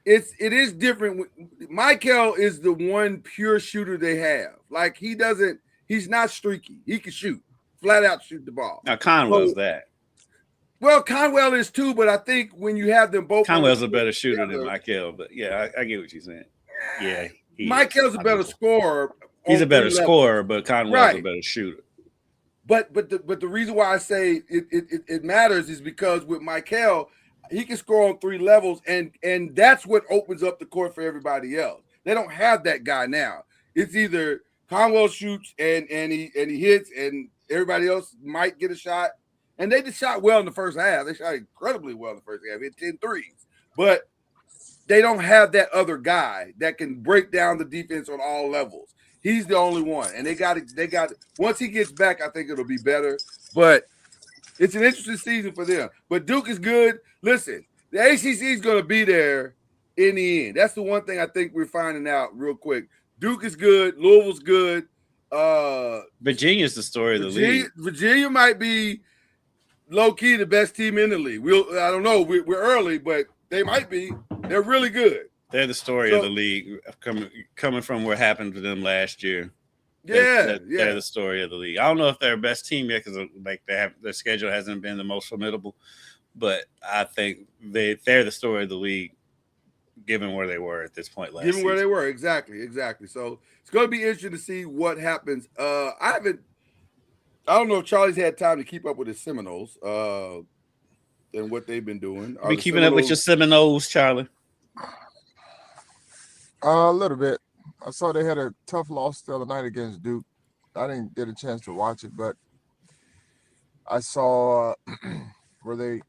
it is different. Michael is the one pure shooter they have. Like he's not streaky. He can shoot, flat out shoot the ball. Now Conwell's that. Well, Conwell is too, but I think when you have them both, Conwell's a better shooter than Michael. But yeah, I get what you're saying. Yeah, Michael's a better scorer. He's a better scorer, but Conwell's a better shooter. But the reason why I say it matters is because with Michael, he can score on 3 levels, and that's what opens up the court for everybody else. They don't have that guy now. It's either Conwell shoots and he hits, and everybody else might get a shot. And they just shot well in the first half. They shot incredibly well in the first half. Hit 10 threes. But they don't have that other guy that can break down the defense on all levels. He's the only one. And they got once he gets back, I think it'll be better. But it's an interesting season for them. But Duke is good. Listen, the ACC is going to be there in the end. That's the one thing I think we're finding out real quick. Duke is good. Louisville's good. Virginia's the story of the league. Virginia might be low-key the best team in the league. I don't know. We're early, but they might be. They're really good. They're the story of the league, coming from what happened to them last year. They're the story of the league. I don't know if they're best team yet because their schedule hasn't been the most formidable, but I think they're the story of the league, given where they were at this point last season. Where they were, exactly. So it's going to be interesting to see what happens. I don't know if Charlie's had time to keep up with his Seminoles and what they've been doing. Are you keeping up with your Seminoles, Charlie? A little bit. I saw they had a tough loss the other night against Duke. I didn't get a chance to watch it, but I saw where they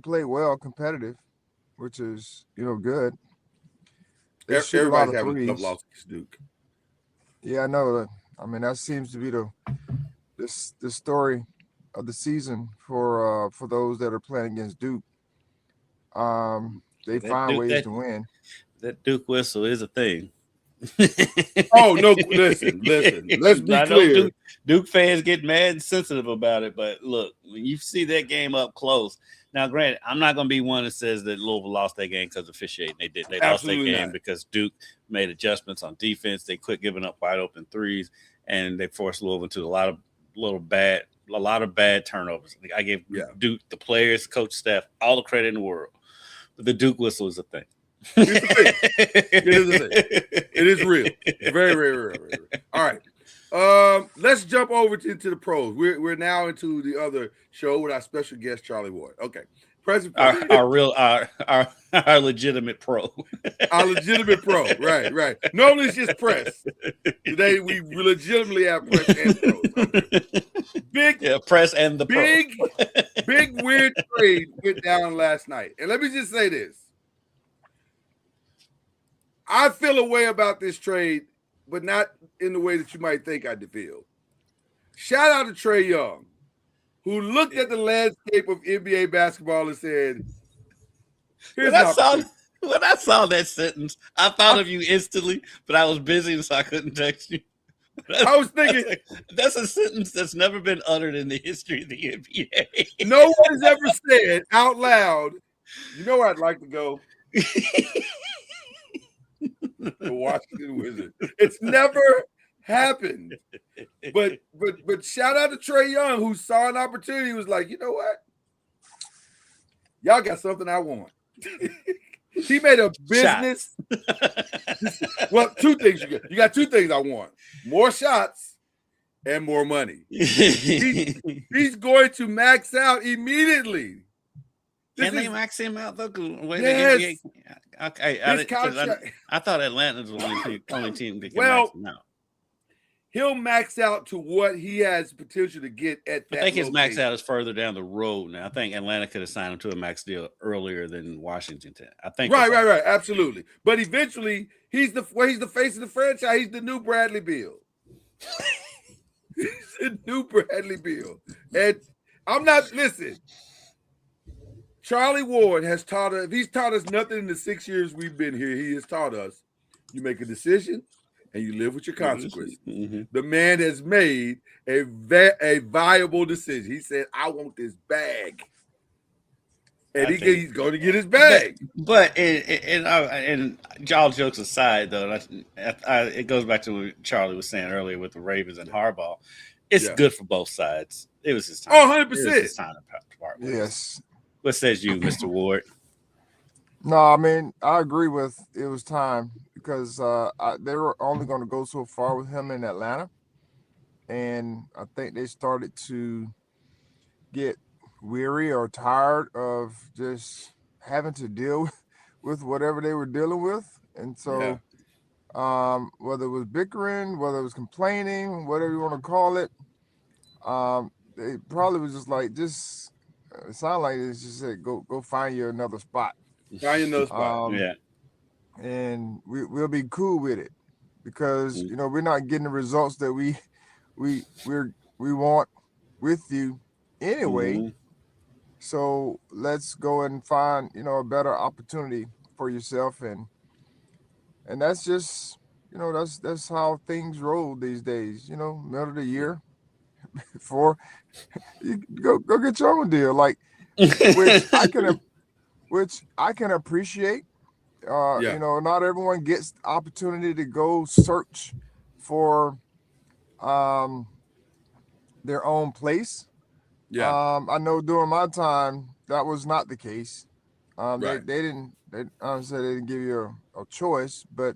played well, competitive, which is good. They shoot a lot of threes. Tough loss against Duke. Yeah, I know. I mean, that seems to be the story of the season for those that are playing against Duke. They find ways to win. That Duke whistle is a thing. Oh no! Listen. Let's be clear. Duke fans get mad and sensitive about it, but look, when you see that game up close. Now, granted, I'm not going to be one that says that Louisville lost that game because of officiating. They did. They lost that game because Duke made adjustments on defense. They quit giving up wide open threes, and they forced Louisville into a lot of bad turnovers. I give Duke, the players, coach, staff, all the credit in the world. But the Duke whistle is a thing. It is a thing. It is real. Very, very real. All right. Let's jump over into the pros. We're now into the other show with our special guest, Charlie Ward. Okay. Our legitimate pro. Our legitimate pro. Right. Normally it's just press. Today we legitimately have press and pros. Okay. Press and the big weird trade went down last night. And let me just say this. I feel a way about this trade, but not in the way that you might think I feel. Shout out to Trae Young, who looked at the landscape of NBA basketball and said, when I saw that sentence, I thought of you instantly, but I was busy, so I couldn't text you. I was thinking, that's a sentence that's never been uttered in the history of the NBA. No one has ever said out loud, you know where I'd like to go? The Washington Wizards. It's never happened. But shout out to Trae Young, who saw an opportunity, was like, you know what? Y'all got something I want. He made a business. Well, two things you got. You got two things I want: more shots and more money. He's going to max out immediately. Can they max him out though? Yes. Okay. I thought Atlanta was the only team that can max him out. He'll max out to what he has potential to get at that. I think his max out is further down the road now. I think Atlanta could have signed him to a max deal earlier than Washington did. I think right, absolutely. But eventually, he's the face of the franchise. He's the new Bradley Beal. He's the new Bradley Beal. And listen. Charlie Ward has taught us. If he's taught us nothing in the 6 years we've been here, he has taught us: you make a decision and you live with your consequences. Mm-hmm. The man has made a viable decision. He said, "I want this bag," and he's going to get his bag. But and all jokes aside, though, it goes back to what Charlie was saying earlier with the Ravens and Harbaugh. It's good for both sides. It was his time. 100%. It was his time to part ways. Yes. What says you, Mr. Ward? No, I mean, I agree with it was time because they were only going to go so far with him in Atlanta. And I think they started to get weary or tired of just having to deal with whatever they were dealing with. And so whether it was bickering, whether it was complaining, whatever you want to call it, they probably was just like, it sounded like it's just said, go find you another spot. Find you another spot. And we'll be cool with it because we're not getting the results that we want with you anyway. Mm-hmm. So let's go and find a better opportunity for yourself, and that's just that's how things roll these days. Middle of the year. Before you go get your own deal, like which I can appreciate. Not everyone gets the opportunity to go search for their own place. I know during my time that was not the case. They didn't give you a choice, but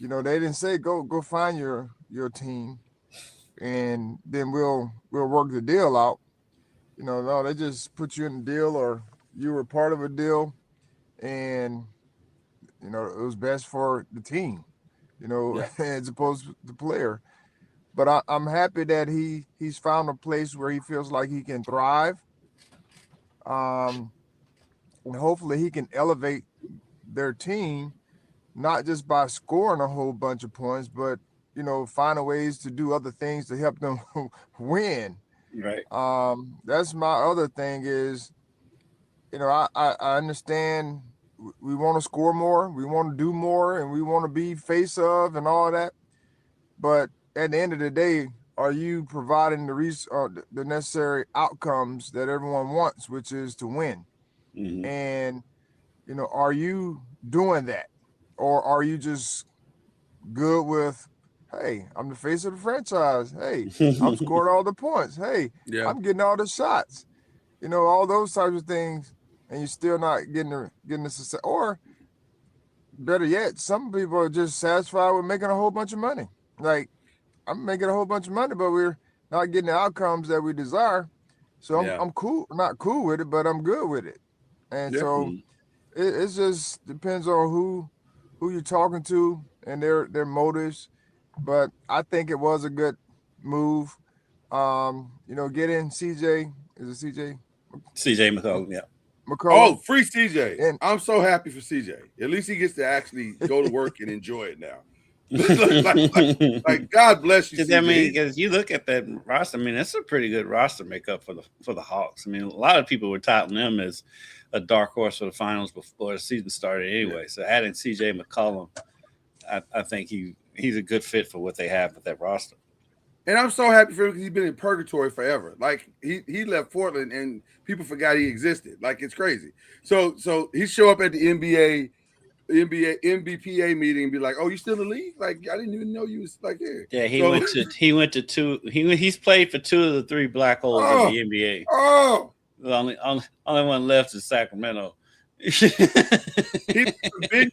they didn't say go find your team and then we'll work the deal out. No, they just put you in a deal or you were part of a deal and it was best for the team, as opposed to the player. But I'm happy that he's found a place where he feels like he can thrive. And hopefully he can elevate their team, not just by scoring a whole bunch of points, but finding ways to do other things to help them win. Right. That's my other thing is, I understand we want to score more, we want to do more, and we want to be face of and all that. But at the end of the day, are you providing the necessary outcomes that everyone wants, which is to win? Mm-hmm. And, are you doing that? Or are you just good with, hey, I'm the face of the franchise. Hey, I'm scoring all the points. Hey, I'm getting all the shots. All those types of things, and you're still not getting the success. Or better yet, some people are just satisfied with making a whole bunch of money. Like, I'm making a whole bunch of money, but we're not getting the outcomes that we desire. So I'm cool, not cool with it, but I'm good with it. And so it just depends on who you're talking to and their motives. But I think it was a good move. Getting CJ, is it CJ? CJ McCollum, yeah. McCollum. Oh, free CJ. And I'm so happy for CJ. At least he gets to actually go to work and enjoy it now. like God bless you. I mean, because you look at that roster, I mean, that's a pretty good roster makeup for the Hawks. I mean, a lot of people were touting them as a dark horse for the finals before the season started anyway. So adding CJ McCollum, I think he's a good fit for what they have with that roster. And I'm so happy for him because he's been in purgatory forever. Like he left Portland and people forgot he existed. Like it's crazy. So he show up at the NBPA meeting and be like, "Oh, you still in the league? Like I didn't even know you was like here." Yeah, he went to two. He's played for 2 of the 3 black holes in the NBA. Oh, the only one left is Sacramento. He's been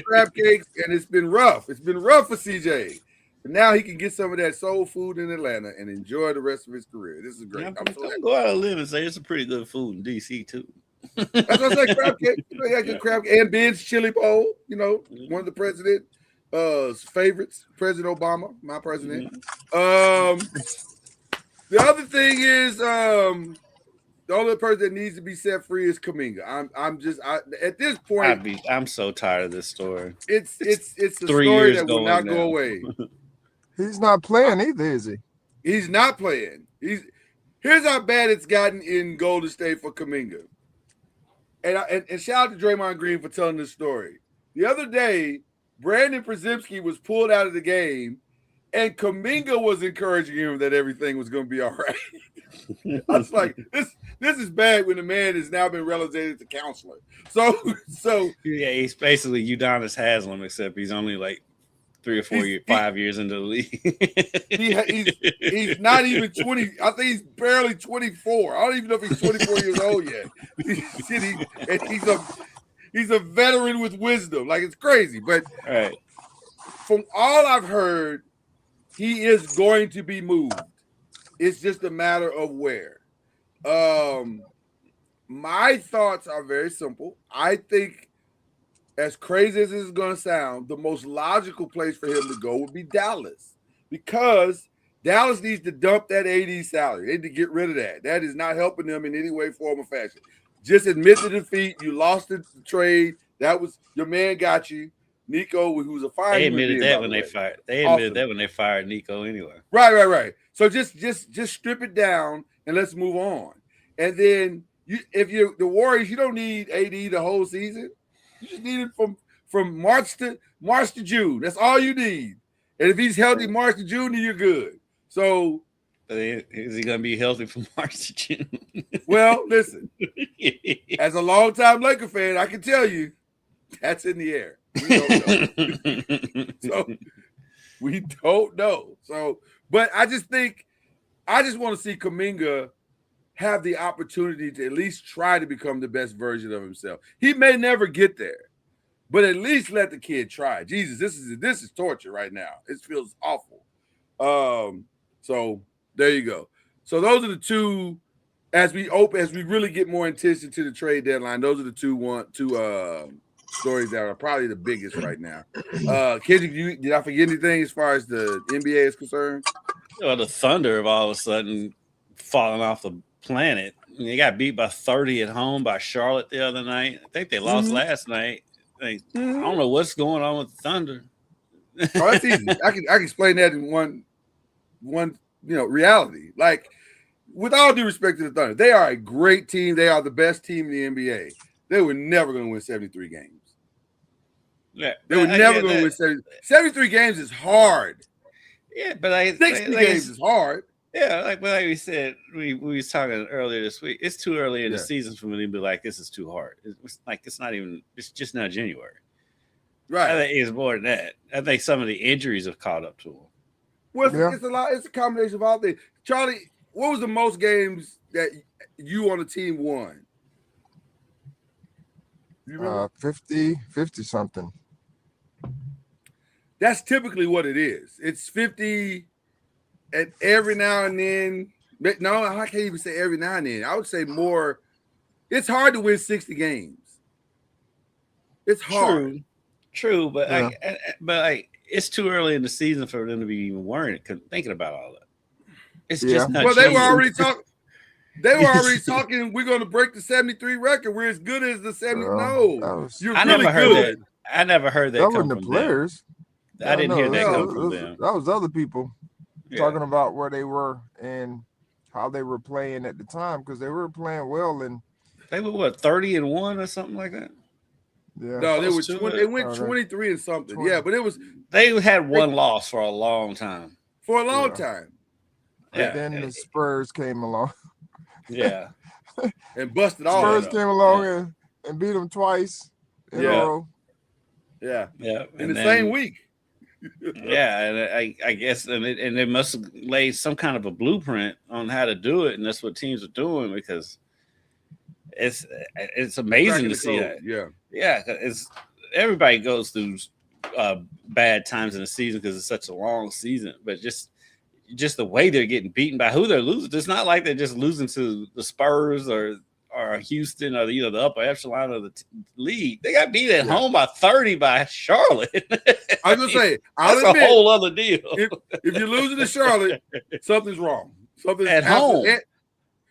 crab cakes, and it's been rough. It's been rough for CJ. But now he can get some of that soul food in Atlanta and enjoy the rest of his career. This is great. I'm so happy. Go out and live and say it's a pretty good food in DC too. That's what I say. Crab cake. You know, he had good crab cake. And Ben's chili bowl. You know, one of the president's favorites, President Obama, my president. The other thing is, the only person that needs to be set free is Kuminga. I'm just at this point. I'm so tired of this story. It's a story that will not go away. He's not playing either, is he? He's not playing. Here's how bad it's gotten in Golden State for Kuminga. And shout out to Draymond Green for telling this story. The other day, Brandon Przemski was pulled out of the game, and Kuminga was encouraging him that everything was going to be all right. I was like, this is bad when the man has now been relegated to counselor. So yeah, he's basically Udonis Haslem, except he's only like 3 or 5 years into the league. he's not even 20. I think he's barely 24. I don't even know if he's 24 years old yet. He's a veteran with wisdom. Like, it's crazy. But from all I've heard, he is going to be moved. It's just a matter of where. My thoughts are very simple. I think, as crazy as this is going to sound, the most logical place for him to go would be Dallas, because Dallas needs to dump that AD salary. They need to get rid of that. That is not helping them in any way, form, or fashion. Just admit the defeat. You lost the trade. That was your man got you. Nico, who's a fire. They admitted that when they fired. They admitted that when they fired Nico anyway. Right. So just strip it down and let's move on. And then if you're the Warriors, you don't need AD the whole season. You just need it from March to June. That's all you need. And if he's healthy March to June, then you're good. So is he going to be healthy from March to June? Well, listen. As a longtime Laker fan, I can tell you that's in the air. We don't know. We don't know. So, but I just want to see Kuminga have the opportunity to at least try to become the best version of himself. He may never get there, but at least let the kid try. Jesus, this is torture right now. It feels awful. So there you go. So those are the two. As we really get more attention to the trade deadline, those are the two stories that are probably the biggest right now. Kendrick, did I forget anything as far as the NBA is concerned? Well, the Thunder have all of a sudden fallen off the planet. They got beat by 30 at home by Charlotte the other night. I think they lost last night. I don't know what's going on with the Thunder. Oh, that's easy. I can explain that in one reality. Like, with all due respect to the Thunder, they are a great team. They are the best team in the NBA. They were never going to win 73 games. Yeah, they were never going to win 73 games is hard. Yeah, but 60 games is hard. Yeah, like we said, we was talking earlier this week. It's too early in the season for me to be like, this is too hard. It's just not January. Right. I think it's more than that. I think some of the injuries have caught up to them. Well, it's a lot. It's a combination of all things. Charlie, what was the most games that you on the team won? You remember? 50 something. That's typically what it is. It's 50, and every now and then. No, I can't even say every now and then. I would say more. It's hard to win 60 games. It's hard. True, but it's too early in the season for them to be even worrying, thinking about all that. It's just not. Well, they were already talking. They were already talking. We're going to break the 73 record. We're as good as the 70. I never heard that. I never heard that. That wasn't the players. I didn't hear that come from them. That was other people talking about where they were and how they were playing at the time, because they were playing well. And they were what, 30-1 or something like that. Yeah. No, they were 20. They went 23 and something. 20. Yeah, but it was they had one loss for a long time. For a long time. Yeah. Then the Spurs came along. Yeah. And busted all. Spurs came along and beat them twice in a row. Yeah. Yeah. In the same week. Yeah, and I guess and they must have laid some kind of a blueprint on how to do it, and that's what teams are doing, because it's amazing to see that. Yeah. Yeah, it's everybody goes through bad times in the season because it's such a long season, but just the way they're getting beaten by who they're losing. It's not like they're just losing to the Spurs or Houston or the upper echelon of the league. They got beat at home by 30 by Charlotte. I was gonna say that's a whole other deal. If you're losing to Charlotte, something's wrong. Something's at home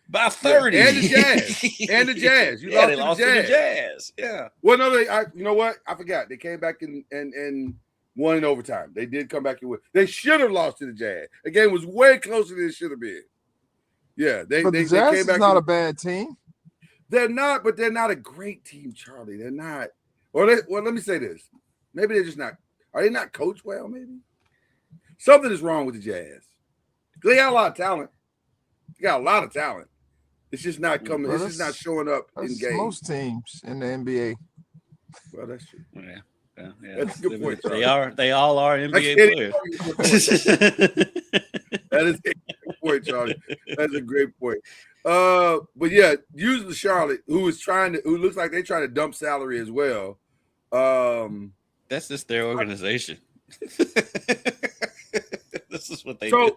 by 30. And the Jazz. You lost to the Jazz. Yeah. Well, no, you know what? I forgot. They came back and won in overtime. They did come back and win. They should have lost to the Jazz. The game was way closer than it should have been. Yeah, the Jazz is not a bad team. They're not, but they're not a great team, Charlie. They're not. Let me say this. Maybe they're just not. Are they not coached well? Maybe something is wrong with the Jazz. They got a lot of talent. It's just not coming. It's just not showing up in games. Most teams in the NBA. Well, that's true. Yeah. That's a good point. Charlie. They all are NBA players. That is a good point, Charlie. That's a great point. But yeah, using the Charlotte, who looks like they're trying to dump salary as well. That's just their organization. This is what they do.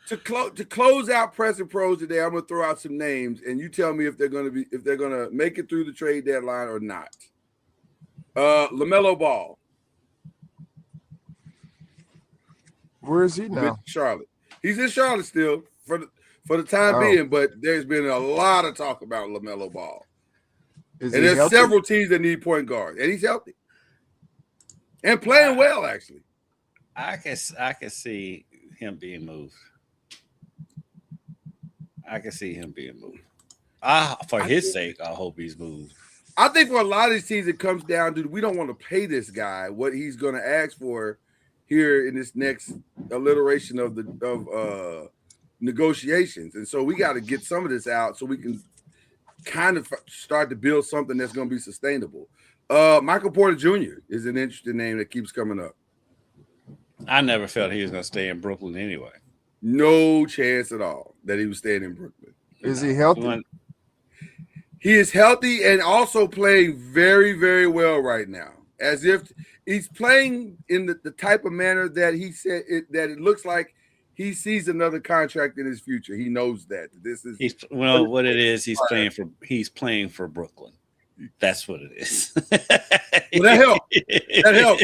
To close out Press and Pros today, I'm gonna throw out some names, and you tell me if they're gonna make it through the trade deadline or not. LaMelo Ball. Where is he now? With Charlotte. He's in Charlotte still for the time being, but there's been a lot of talk about LaMelo Ball. And there's healthy? several teams that need point guards, and he's healthy and playing well. Actually, I can see him being moved. For his sake, I hope he's moved. I think for a lot of these teams, it comes down to we don't want to pay this guy what he's going to ask for here in this next alliteration of negotiations, and so we got to get some of this out so we can kind of start to build something that's going to be sustainable. Michael Porter Jr. is an interesting name that keeps coming up. I never felt he was going to stay in Brooklyn anyway. No chance at all that he was staying in Brooklyn. Is he healthy? He is healthy and also playing very, very well right now. As if he's playing in the type of manner that he said that it looks like he sees another contract in his future. He knows that this is what it is. He's playing for Brooklyn. That's what it is. Well, that helped.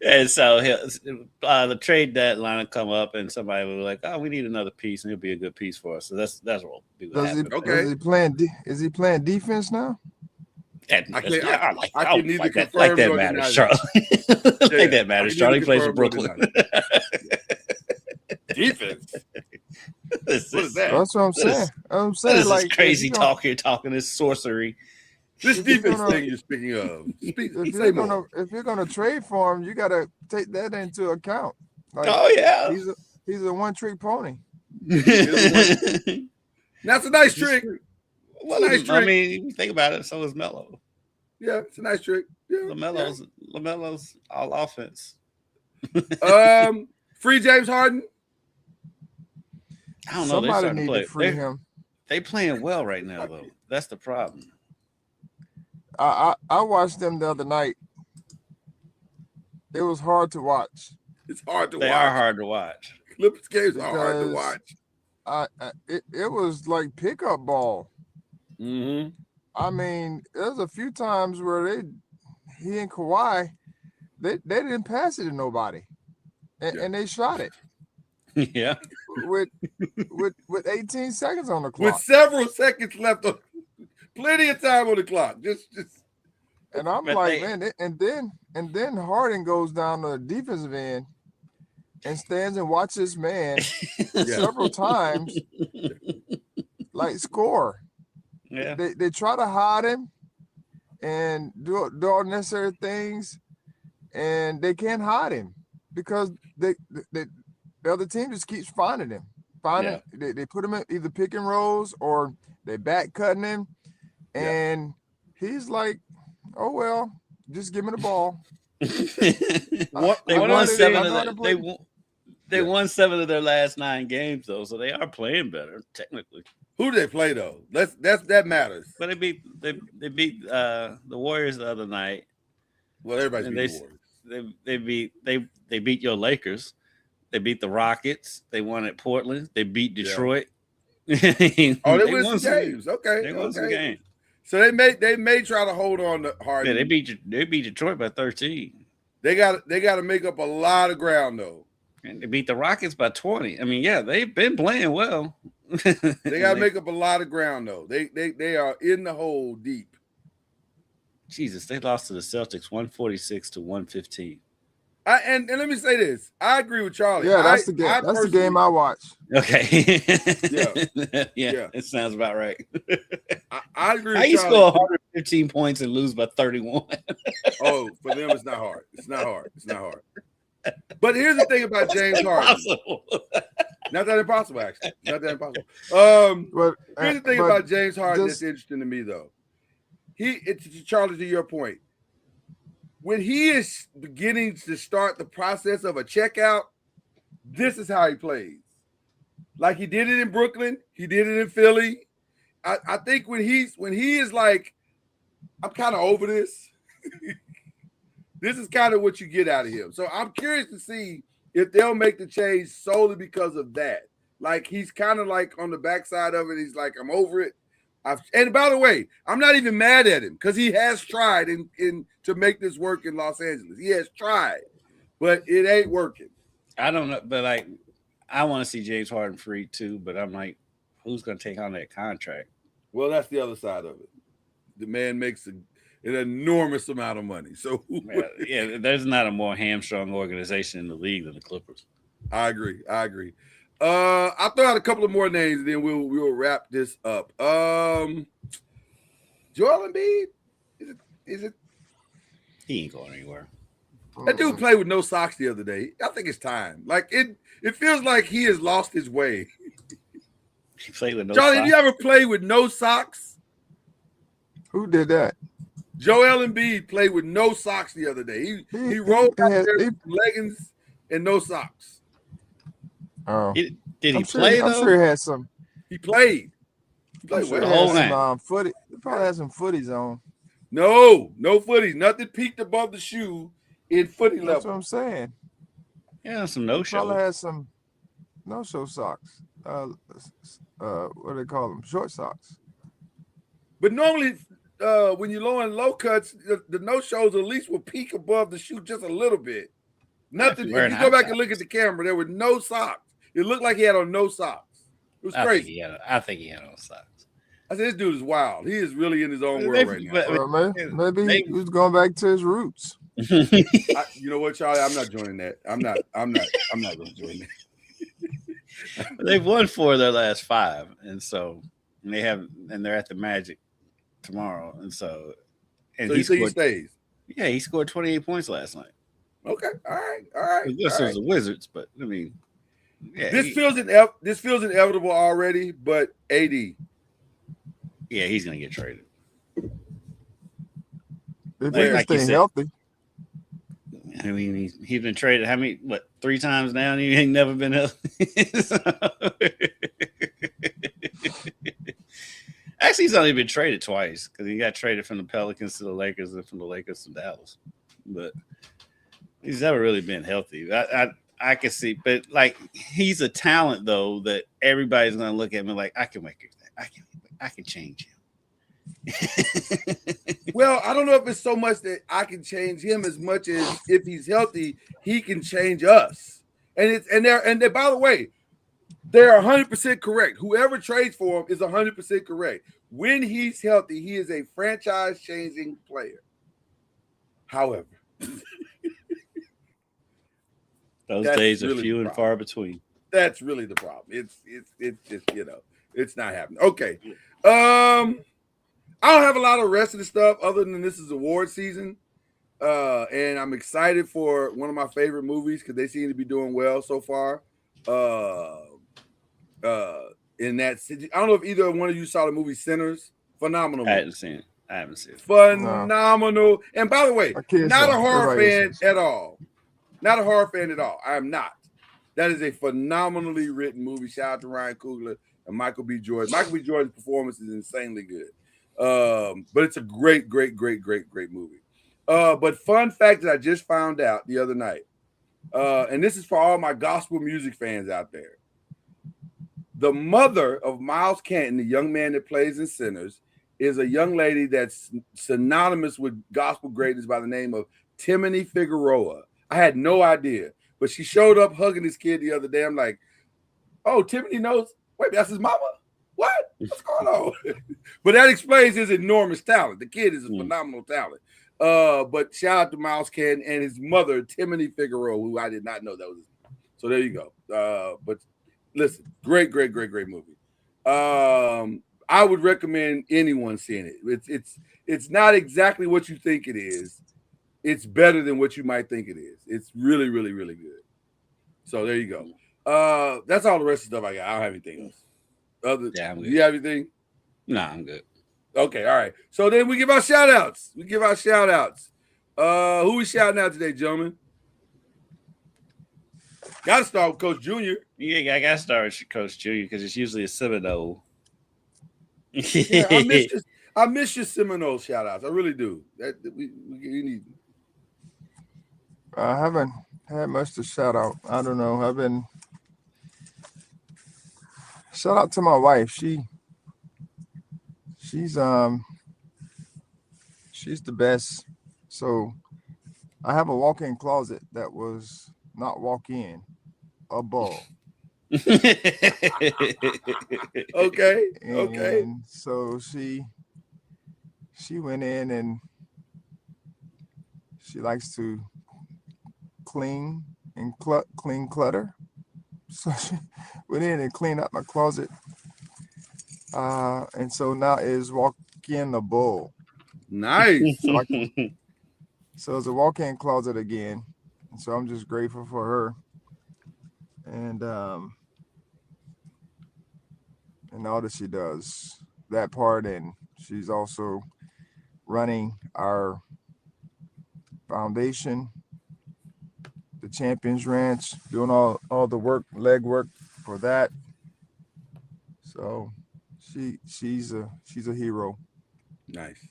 And so the trade deadline will come up, and somebody will be like, "Oh, we need another piece," and he'll be a good piece for us. So that's what will be. Okay. Is he playing defense now? I can neither confirm like that matters, Charlie. Like that matters, Charlie. Plays for Brooklyn. Defense. What is that? That's what I'm saying. This like is crazy talk you're talking. This sorcery. This defense thing you're speaking of. If you're gonna trade for him, you gotta take that into account. Like, oh yeah, he's a one-trick pony. That's a nice trick. Well, I mean, think about it. So is Melo. Yeah, it's a nice trick. Yeah, LaMelo's all offense. Free James Harden. I don't know. Somebody need to free him. They playing well right now, though. That's the problem. I watched them the other night. It was hard to watch. It's hard to watch. They are hard to watch. Clippers games are hard to watch. It was like pickup ball. Mm-hmm. I mean, there's a few times where he and Kawhi, they didn't pass it to nobody, and they shot it. Yeah, with 18 seconds on the clock, with several seconds left, plenty of time on the clock. Just. And I'm like, man, and then Harden goes down to the defensive end and stands and watches man several times, like score. Yeah, they try to hide him and do all necessary things, and they can't hide him because the other team just keeps finding him. They put him in either pick and rolls or they back cutting him, and he's like, "Oh well, just give me the ball." They won 7 of their last 9 games though, so they are playing better technically. Who do they play though? That matters. But they beat the Warriors the other night. Well, everybody's And beat the Warriors. they beat your Lakers. They beat the Rockets. They won at Portland. They beat Detroit. Oh, they won won some games. Okay, They won some games. So they may try to hold on to Harden. Yeah, they beat Detroit by 13. They got to make up a lot of ground though. And they beat the Rockets by 20. I mean, yeah, they've been playing well. They got to make up a lot of ground though. They are in the hole deep. Jesus, they lost to the Celtics 146 to 115. And let me say this. I agree with Charlie. Yeah, that's the game. That's the game I watch. Okay. Yeah. It sounds about right. I agree with How you Charlie. score 115 points and lose by 31? Oh, for them, it's not hard. It's not hard. But here's the thing about James Harden. Not that impossible, actually. Not that impossible. Here's the thing about James Harden that's interesting to me, though. Charlie, to your point, when he is beginning to start the process of a checkout, this is how he plays. Like he did it in Brooklyn, he did it in Philly. I think when he is like, I'm kind of over this. This is kind of what you get out of him. So I'm curious to see if they'll make the change solely because of that. Like he's kind of like on the backside of it. He's like, I'm over it. And by the way, I'm not even mad at him because he has tried to make this work in Los Angeles. He has tried, but it ain't working. I don't know, but like I want to see James Harden free too. But I'm like, who's going to take on that contract? Well, that's the other side of it. The man makes an enormous amount of money. So yeah, there's not a more hamstrung organization in the league than the Clippers. I agree. I'll throw out a couple of more names, and then we'll wrap this up. Joel Embiid, is it? He ain't going anywhere. That dude played with no socks the other day. I think it's time. Like it feels like he has lost his way. He played with no Charlie, socks. have you ever played with no socks? Who did that? Joel Embiid played with no socks the other day. He rolled out there with leggings and no socks. Oh, Did he play though? I'm sure he had some. He played. I'm sure the he whole had some footy. He probably had some footies on. No footies. Nothing peaked above the shoe in footy level. That's what I'm saying. Yeah, some no-show. Probably had some no-show socks. What do they call them? Short socks. But normally, when you're low and low cuts, the no-shows at least will peak above the shoe just a little bit. Nothing. If you go back and look at the camera, there were no socks. It looked like he had on no socks. It was crazy. I think he had on socks. I said, this dude is wild. He is really in his own world right now. Maybe he was going back to his roots. You know what, Charlie? I'm not joining that. I'm not going to join that. They've won 4 of their last 5, and they're at the Magic tomorrow, so he stays. Yeah, he scored 28 points last night. Okay, all right. This was the Wizards, but I mean, yeah, this feels inevitable already. But AD, yeah, he's gonna get traded. If he stay healthy. I mean, he's been traded 3 times now, and he ain't never been healthy. Actually, he's only been traded twice because he got traded from the Pelicans to the Lakers and from the Lakers to Dallas. But he's never really been healthy. I can see, but like he's a talent though that everybody's gonna look at me like I can make it. I can change him. Well, I don't know if it's so much that I can change him as much as if he's healthy, he can change us. And by the way, they're 100% correct. Whoever trades for him is 100% correct. When he's healthy, he is a franchise-changing player. However, those days are few and far between. That's really the problem. It's just, it's not happening. Okay. I don't have a lot of the rest of the stuff other than this is award season. And I'm excited for one of my favorite movies because they seem to be doing well so far. In that city. I don't know if either one of you saw the movie Sinners. Phenomenal movie. I haven't seen it. Phenomenal. No. And by the way, not a horror fan at all. Not a horror fan at all. I am not. That is a phenomenally written movie. Shout out to Ryan Coogler and Michael B. Jordan. Michael B. Jordan's performance is insanely good. But it's a great movie. But fun fact that I just found out the other night, and this is for all my gospel music fans out there. The mother of Miles Canton, the young man that plays in Sinners, is a young lady that's synonymous with gospel greatness by the name of Timothy Figueroa. I had no idea, but she showed up hugging this kid the other day. I'm like, oh, Timothy knows. Wait, that's his mama? What? What's going on? But that explains his enormous talent. The kid is a phenomenal talent. But shout out to Miles Canton and his mother, Timothy Figueroa, who I did not know that was his mom. So there you go. But listen, great movie. I would recommend anyone seeing it. It's not exactly what you think it is. It's better than what you might think it is. It's really, really, really good. So there you go. That's all the rest of the stuff I got. I don't have anything else. I'm good. Do you have anything? No, I'm good. Okay, all right. So then we give our shout outs. Who we shouting out today, gentlemen? Gotta start with Coach Junior. Yeah, I gotta start with Coach Junior because it's usually a Seminole. Yeah, I miss your Seminole shout outs. I really do. We need. I haven't had much to shout out. I don't know. Shout out to my wife. She's the best. So I have a walk-in closet that was not walk-in, a ball. Okay. And so she went in and she likes to clean clutter. So she went in and cleaned up my closet. And so now is walk-in the bull. Nice. So it's a walk-in closet again. And so I'm just grateful for her. And all that she does, that part, and she's also running our foundation, the Champions Ranch, doing all the work, leg work for that. So she's a hero. Nice.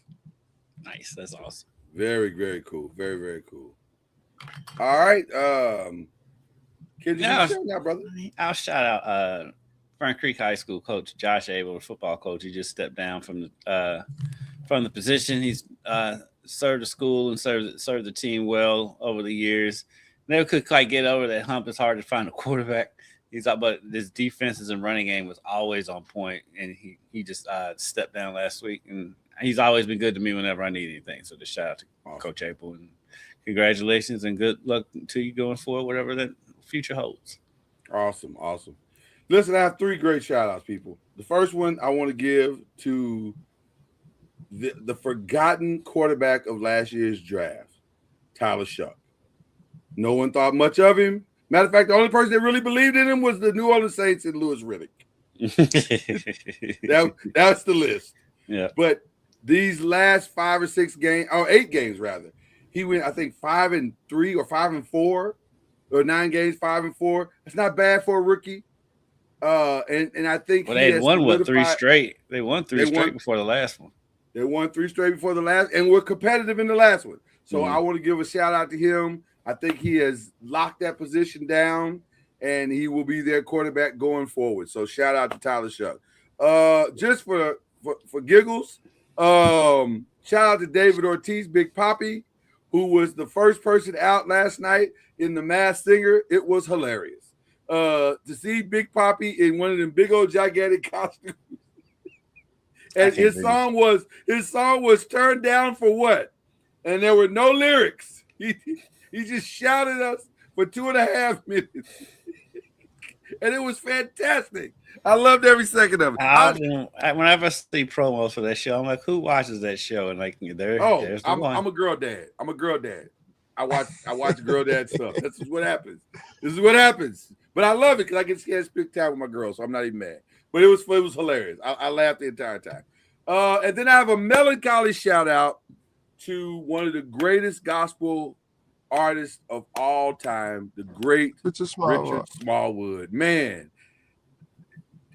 That's awesome. Very, very cool. Very, very cool. All right. Kid, shout out, brother. I'll shout out Fern Creek High School coach Josh Abel, the football coach. He just stepped down from the position. He's served the school and served the team well over the years. Never could quite get over that hump. It's hard to find a quarterback. But his defenses and running game was always on point, and he just stepped down last week. And he's always been good to me whenever I need anything. So just shout out to Coach Abel and congratulations and good luck to you going forward, whatever that future holds. Awesome. Listen, I have 3 great shout outs, people. The first one I want to give to the forgotten quarterback of last year's draft, Tyler Shuck. No one thought much of him. Matter of fact, the only person that really believed in him was the New Orleans Saints and Louis Riddick. That's the list. Yeah. But these last 5 or 6 games, or 8 games rather, he went, I think, 5-3 or 5-4, or 9 games, 5-4. That's not bad for a rookie. And I think they had won 3 straight. They won 3 straight before the last one. They won 3 straight before the last, and were competitive in the last one. So I want to give a shout out to him. I think he has locked that position down, and he will be their quarterback going forward. So shout out to Tyler Shuck. Just for giggles, shout out to David Ortiz, Big Papi, who was the first person out last night in The Masked Singer. It was hilarious to see Big Papi in one of them big old gigantic costumes. And his song was Turned Down for What? And there were no lyrics. He just shouted us for 2.5 minutes. And it was fantastic. I loved every second of it. Whenever I see promos for that show, I'm like, who watches that show? And like, there's the one. I'm a girl dad. I watch girl dad stuff. This is what happens. But I love it because I get to spend time with my girls, so I'm not even mad. But it was hilarious. I laughed the entire time. And then I have a melancholy shout out to one of the greatest gospel artists of all time, the great Richard Smallwood. Man,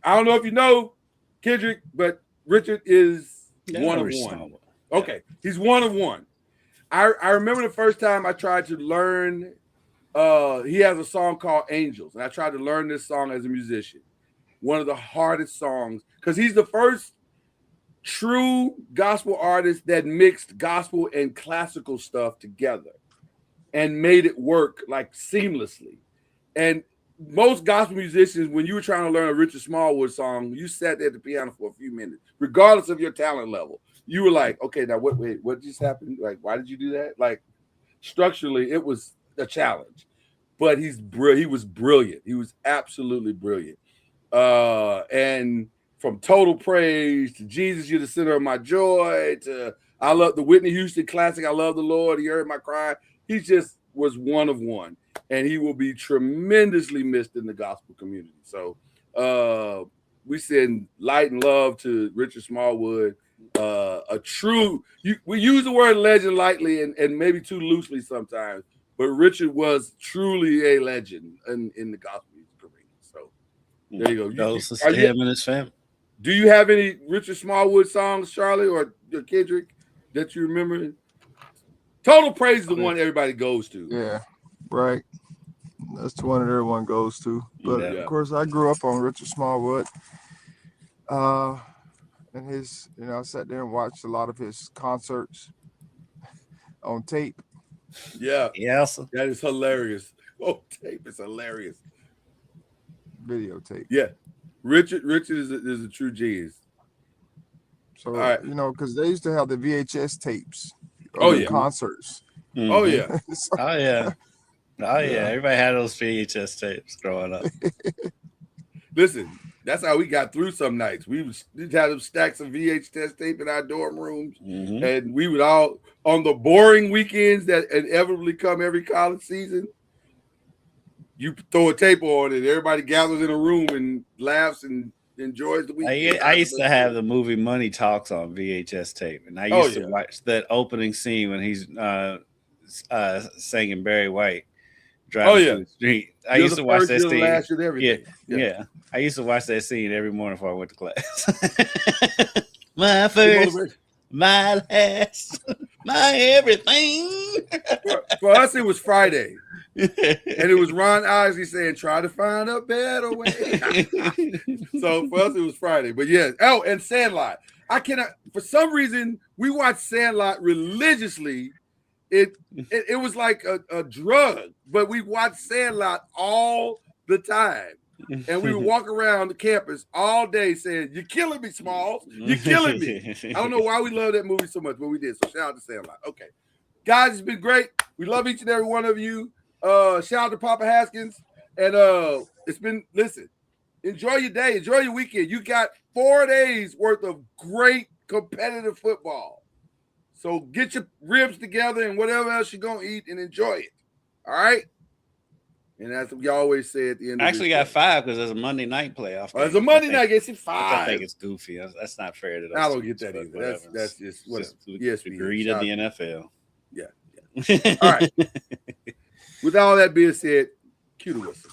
I don't know if you know Kendrick, but Richard is one of one. Okay, he's one of one. I remember the first time I tried to learn. He has a song called Angels, and I tried to learn this song as a musician. One of the hardest songs, because he's the first true gospel artist that mixed gospel and classical stuff together and made it work like seamlessly. And most gospel musicians, when you were trying to learn a Richard Smallwood song, you sat there at the piano for a few minutes, regardless of your talent level. You were like, okay, now what just happened? Like, why did you do that? Like, structurally, it was a challenge. But he was brilliant. He was absolutely brilliant. And from Total Praise to Jesus, You're the Center of My Joy, to I love the Whitney Houston classic, I Love the Lord, He Heard My Cry. He just was one of one. And he will be tremendously missed in the gospel community. So we send light and love to Richard Smallwood. We use the word legend lightly and maybe too loosely sometimes, but Richard was truly a legend in the gospel music arena. So there you go. Those to him and his family. Do you have any Richard Smallwood songs, Charlie or Kendrick, that you remember? Total Praise is the one everybody goes to. Yeah, right. That's the one that everyone goes to. But of course, I grew up on Richard Smallwood. And his, I sat there and watched a lot of his concerts on tape. Yeah. Yes. That is hilarious. Oh, tape is hilarious. Videotape. Yeah. Richard is a true genius. So, because they used to have the VHS tapes of Oh, the yeah. concerts. Mm-hmm. Oh, yeah. Oh, yeah. Oh, yeah. Everybody had those VHS tapes growing up. Listen, that's how we got through some nights. We'd have them stacks of VHS tape in our dorm rooms, and we would all, on the boring weekends that inevitably come every college season, you throw a tape on and everybody gathers in a room and laughs and enjoys the weekend. I used to have the movie Money Talks on VHS tape, and I used to watch that opening scene when he's singing Barry White driving through the street. I used to watch that scene. Yeah. I used to watch that scene every morning before I went to class. My first, my last, my everything. For us, it was Friday. And it was Ron Isley saying, try to find a better way. So for us, it was Friday. But yes. Oh, and Sandlot. I cannot, for some reason, we watched Sandlot religiously. It was like a drug, but we watched Sandlot all the time. And we would walk around the campus all day saying, you're killing me, Smalls. You're killing me. I don't know why we love that movie so much, but we did. So shout out to Sandlot. Okay. Guys, it's been great. We love each and every one of you. Shout out to Papa Haskins. And it's been, listen, enjoy your day. Enjoy your weekend. You got 4 days worth of great competitive football. So get your ribs together and whatever else you're going to eat and enjoy it. All right? And that's what we always say at the end I of actually got 5 because there's a Monday night playoff. There's a Monday night game. It's 5. I think it's goofy. That's not fair to us. I don't get that either. That's just what the greed of the NFL. Yeah. All right. With all that being said, cue the whistle.